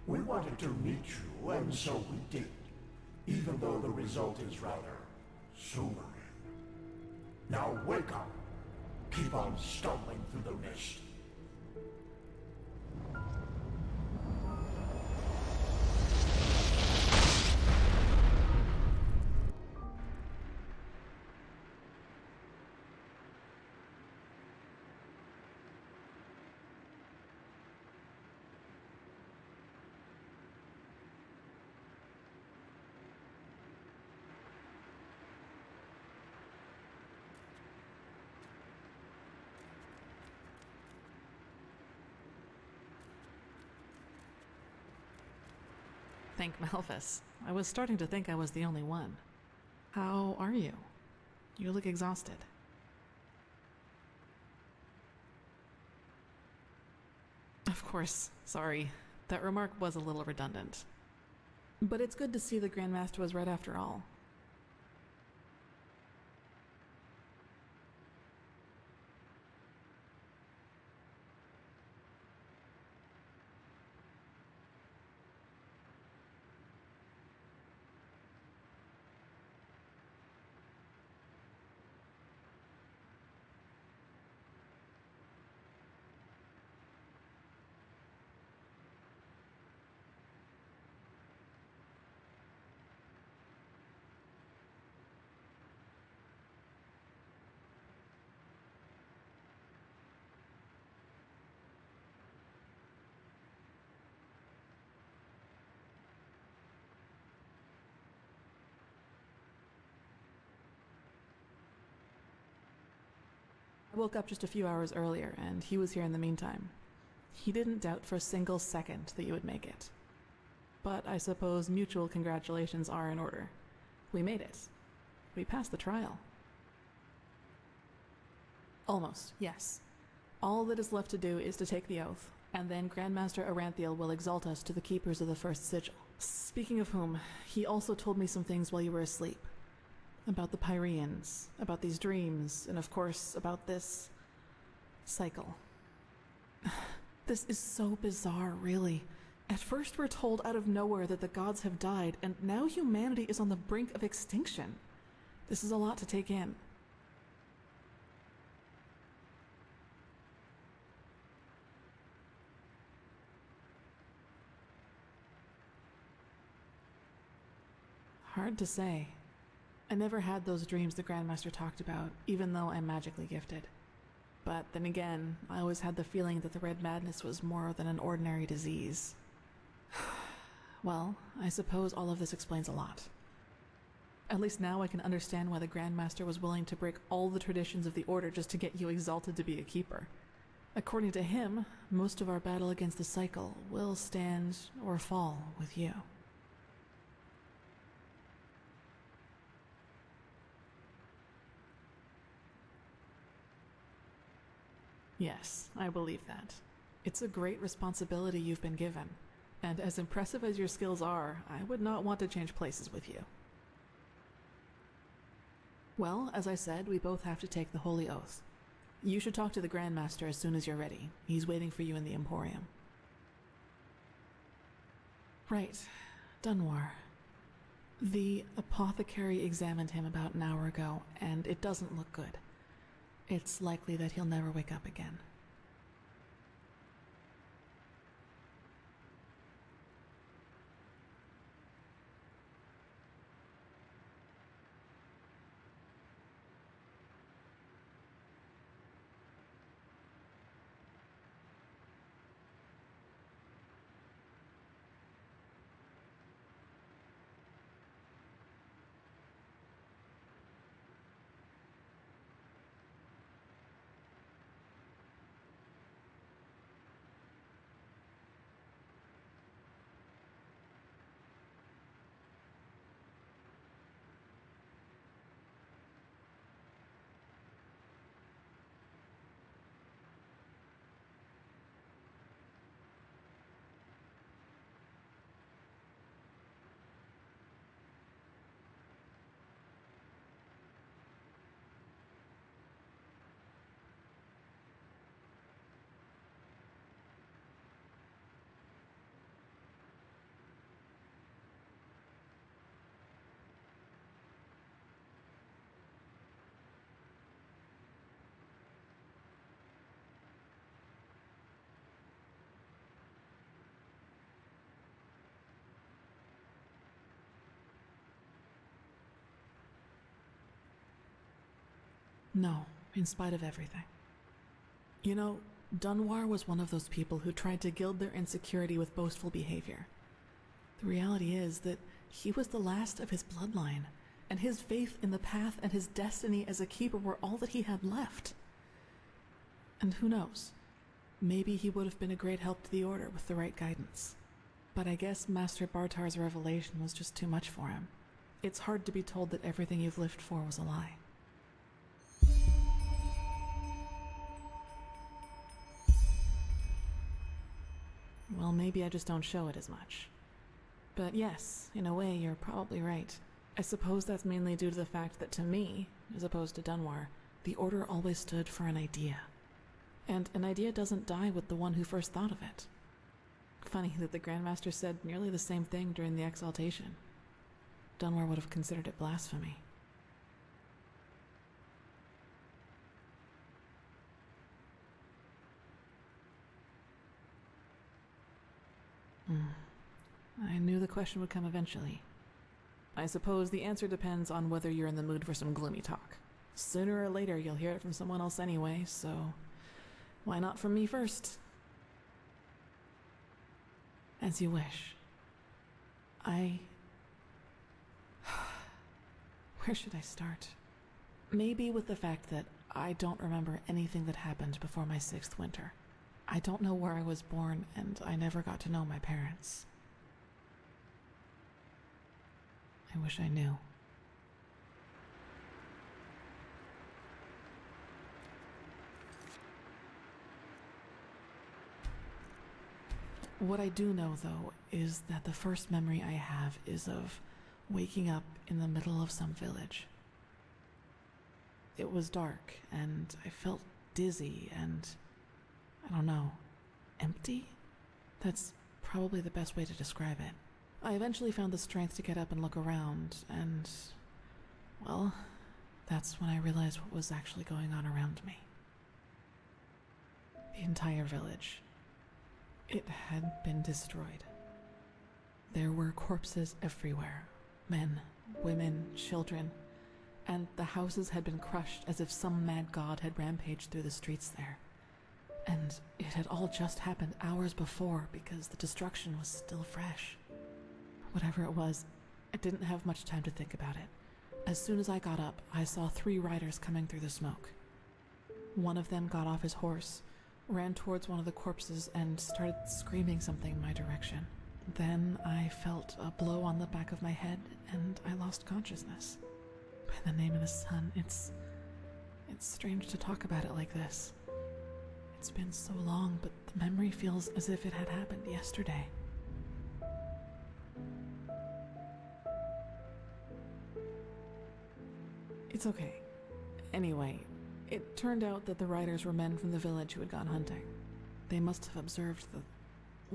We wanted to meet you, and so we did, even though the result is rather sobering. Now wake up. Keep on stumbling through the mist. thank Malphus. I was starting to think I was the only one. How are you? You look exhausted. Of course, sorry. That remark was a little redundant. But it's good to see the Grandmaster was right after all. I woke up just a few hours earlier, and he was here in the meantime. He didn't doubt for a single second that you would make it. But I suppose mutual congratulations are in order. We made it. We passed the trial. Almost, yes. All that is left to do is to take the oath, and then Grandmaster Aranthiel will exalt us to the keepers of the first sigil. Speaking of whom, he also told me some things while you were asleep. About the Pyreans, about these dreams, and of course, about this cycle. This is so bizarre, really. At first we're told out of nowhere that the gods have died, and now humanity is on the brink of extinction. This is a lot to take in. Hard to say. I never had those dreams the Grandmaster talked about, even though I'm magically gifted. But then again, I always had the feeling that the Red Madness was more than an ordinary disease. Well, I suppose all of this explains a lot. At least now I can understand why the Grandmaster was willing to break all the traditions of the Order just to get you exalted to be a keeper. According to him, most of our battle against the cycle will stand or fall with you. Yes, I believe that. It's a great responsibility you've been given, and as impressive as your skills are, I would not want to change places with you. Well, as I said, we both have to take the Holy Oath. You should talk to the Grandmaster as soon as you're ready. He's waiting for you in the Emporium. Right, Dunwar. The apothecary examined him about an hour ago, and it doesn't look good. It's likely that he'll never wake up again. No, in spite of everything. You know, Dunwar was one of those people who tried to gild their insecurity with boastful behavior. The reality is that he was the last of his bloodline, and his faith in the path and his destiny as a keeper were all that he had left. And who knows, maybe he would have been a great help to the Order with the right guidance. But I guess Master Bartar's revelation was just too much for him. It's hard to be told that everything you've lived for was a lie. Well, maybe I just don't show it as much. But yes, in a way, you're probably right. I suppose that's mainly due to the fact that to me, as opposed to Dunwar, the Order always stood for an idea. And an idea doesn't die with the one who first thought of it. Funny that the Grandmaster said nearly the same thing during the exaltation. Dunwar would have considered it blasphemy. I knew the question would come eventually. I suppose the answer depends on whether you're in the mood for some gloomy talk. Sooner or later you'll hear it from someone else anyway, so why not from me first? As you wish. Where should I start? Maybe with the fact that I don't remember anything that happened before my 6th winter. I don't know where I was born, and I never got to know my parents. I wish I knew. What I do know, though, is that the first memory I have is of waking up in the middle of some village. It was dark, and I felt dizzy and, I don't know, empty? That's probably the best way to describe it. I eventually found the strength to get up and look around, and, well, that's when I realized what was actually going on around me. The entire village. It had been destroyed. There were corpses everywhere. Men, women, children, and the houses had been crushed as if some mad god had rampaged through the streets there. And it had all just happened hours before because the destruction was still fresh. Whatever it was, I didn't have much time to think about it. As soon as I got up, I saw 3 riders coming through the smoke. One of them got off his horse, ran towards one of the corpses, and started screaming something in my direction. Then I felt a blow on the back of my head, and I lost consciousness. By the name of the sun, it's strange to talk about it like this. It's been so long, but the memory feels as if it had happened yesterday. It's okay. Anyway, it turned out that the riders were men from the village who had gone hunting. They must have observed the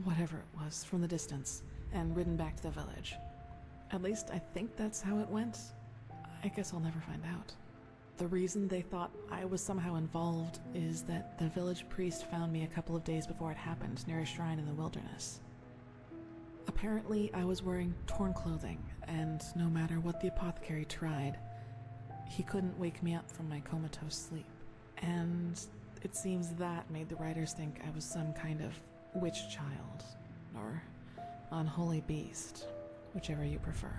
whatever it was from the distance and ridden back to the village. At least I think that's how it went. I guess I'll never find out. The reason they thought I was somehow involved is that the village priest found me a couple of days before it happened near a shrine in the wilderness. Apparently, I was wearing torn clothing, and no matter what the apothecary tried, he couldn't wake me up from my comatose sleep. And it seems that made the writers think I was some kind of witch child, or unholy beast, whichever you prefer.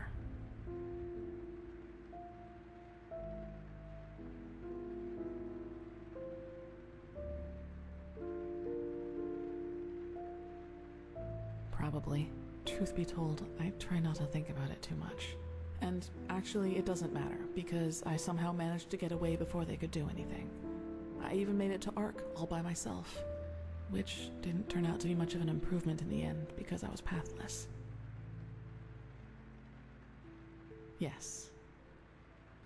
Probably. Truth be told, I try not to think about it too much. And actually, it doesn't matter, because I somehow managed to get away before they could do anything. I even made it to Ark all by myself, which didn't turn out to be much of an improvement in the end, because I was pathless. Yes.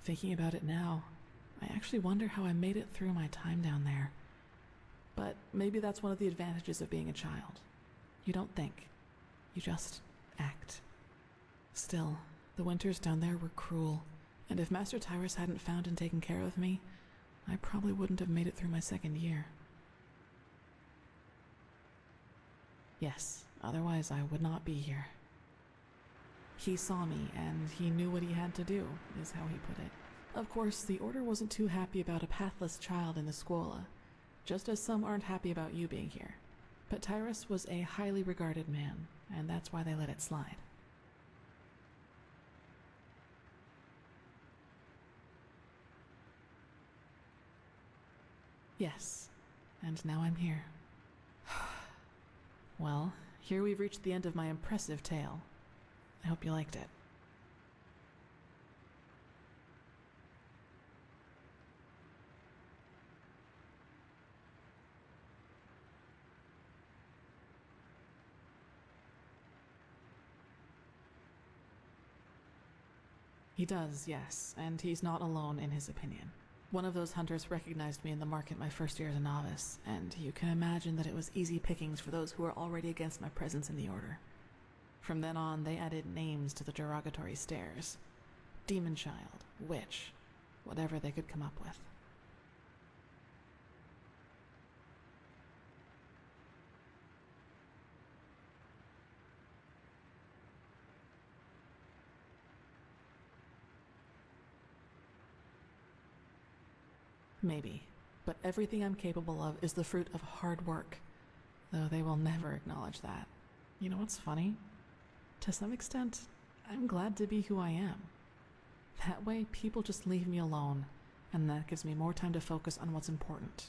Thinking about it now, I actually wonder how I made it through my time down there. But maybe that's one of the advantages of being a child. You don't think. You just act. Still, the winters down there were cruel, and if Master Tyrus hadn't found and taken care of me, I probably wouldn't have made it through my 2nd year. Yes, otherwise I would not be here. He saw me, and he knew what he had to do, is how he put it. Of course, the Order wasn't too happy about a pathless child in the Scuola, just as some aren't happy about you being here. But Tyrus was a highly regarded man, and that's why they let it slide. Yes, and now I'm here. Well, here we've reached the end of my impressive tale. I hope you liked it. He does, yes, and he's not alone in his opinion. One of those hunters recognized me in the market my first year as a novice, and you can imagine that it was easy pickings for those who were already against my presence in the Order. From then on, they added names to the derogatory stares. Demon Child, Witch, whatever they could come up with. Maybe, but everything I'm capable of is the fruit of hard work, though they will never acknowledge that. You know what's funny? To some extent, I'm glad to be who I am. That way, people just leave me alone, and that gives me more time to focus on what's important,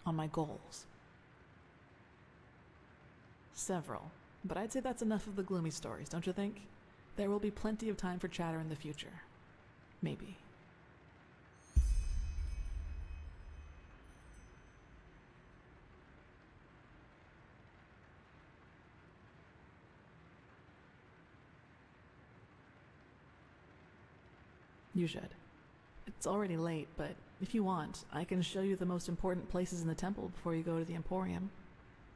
on my goals. Several, but I'd say that's enough of the gloomy stories, don't you think? There will be plenty of time for chatter in the future. Maybe. You should. It's already late, but if you want, I can show you the most important places in the temple before you go to the Emporium.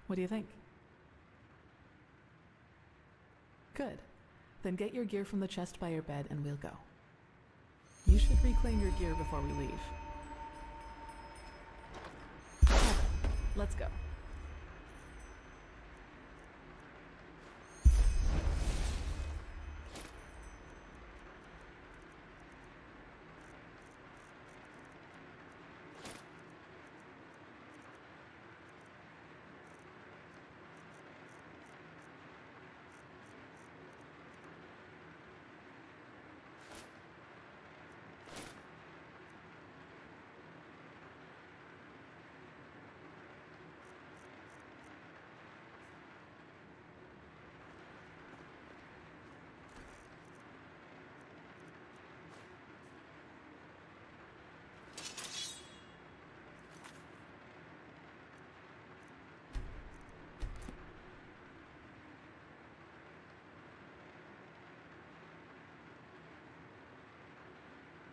What do you think? Good. Then get your gear from the chest by your bed and we'll go. You should reclaim your gear before we leave. Let's go.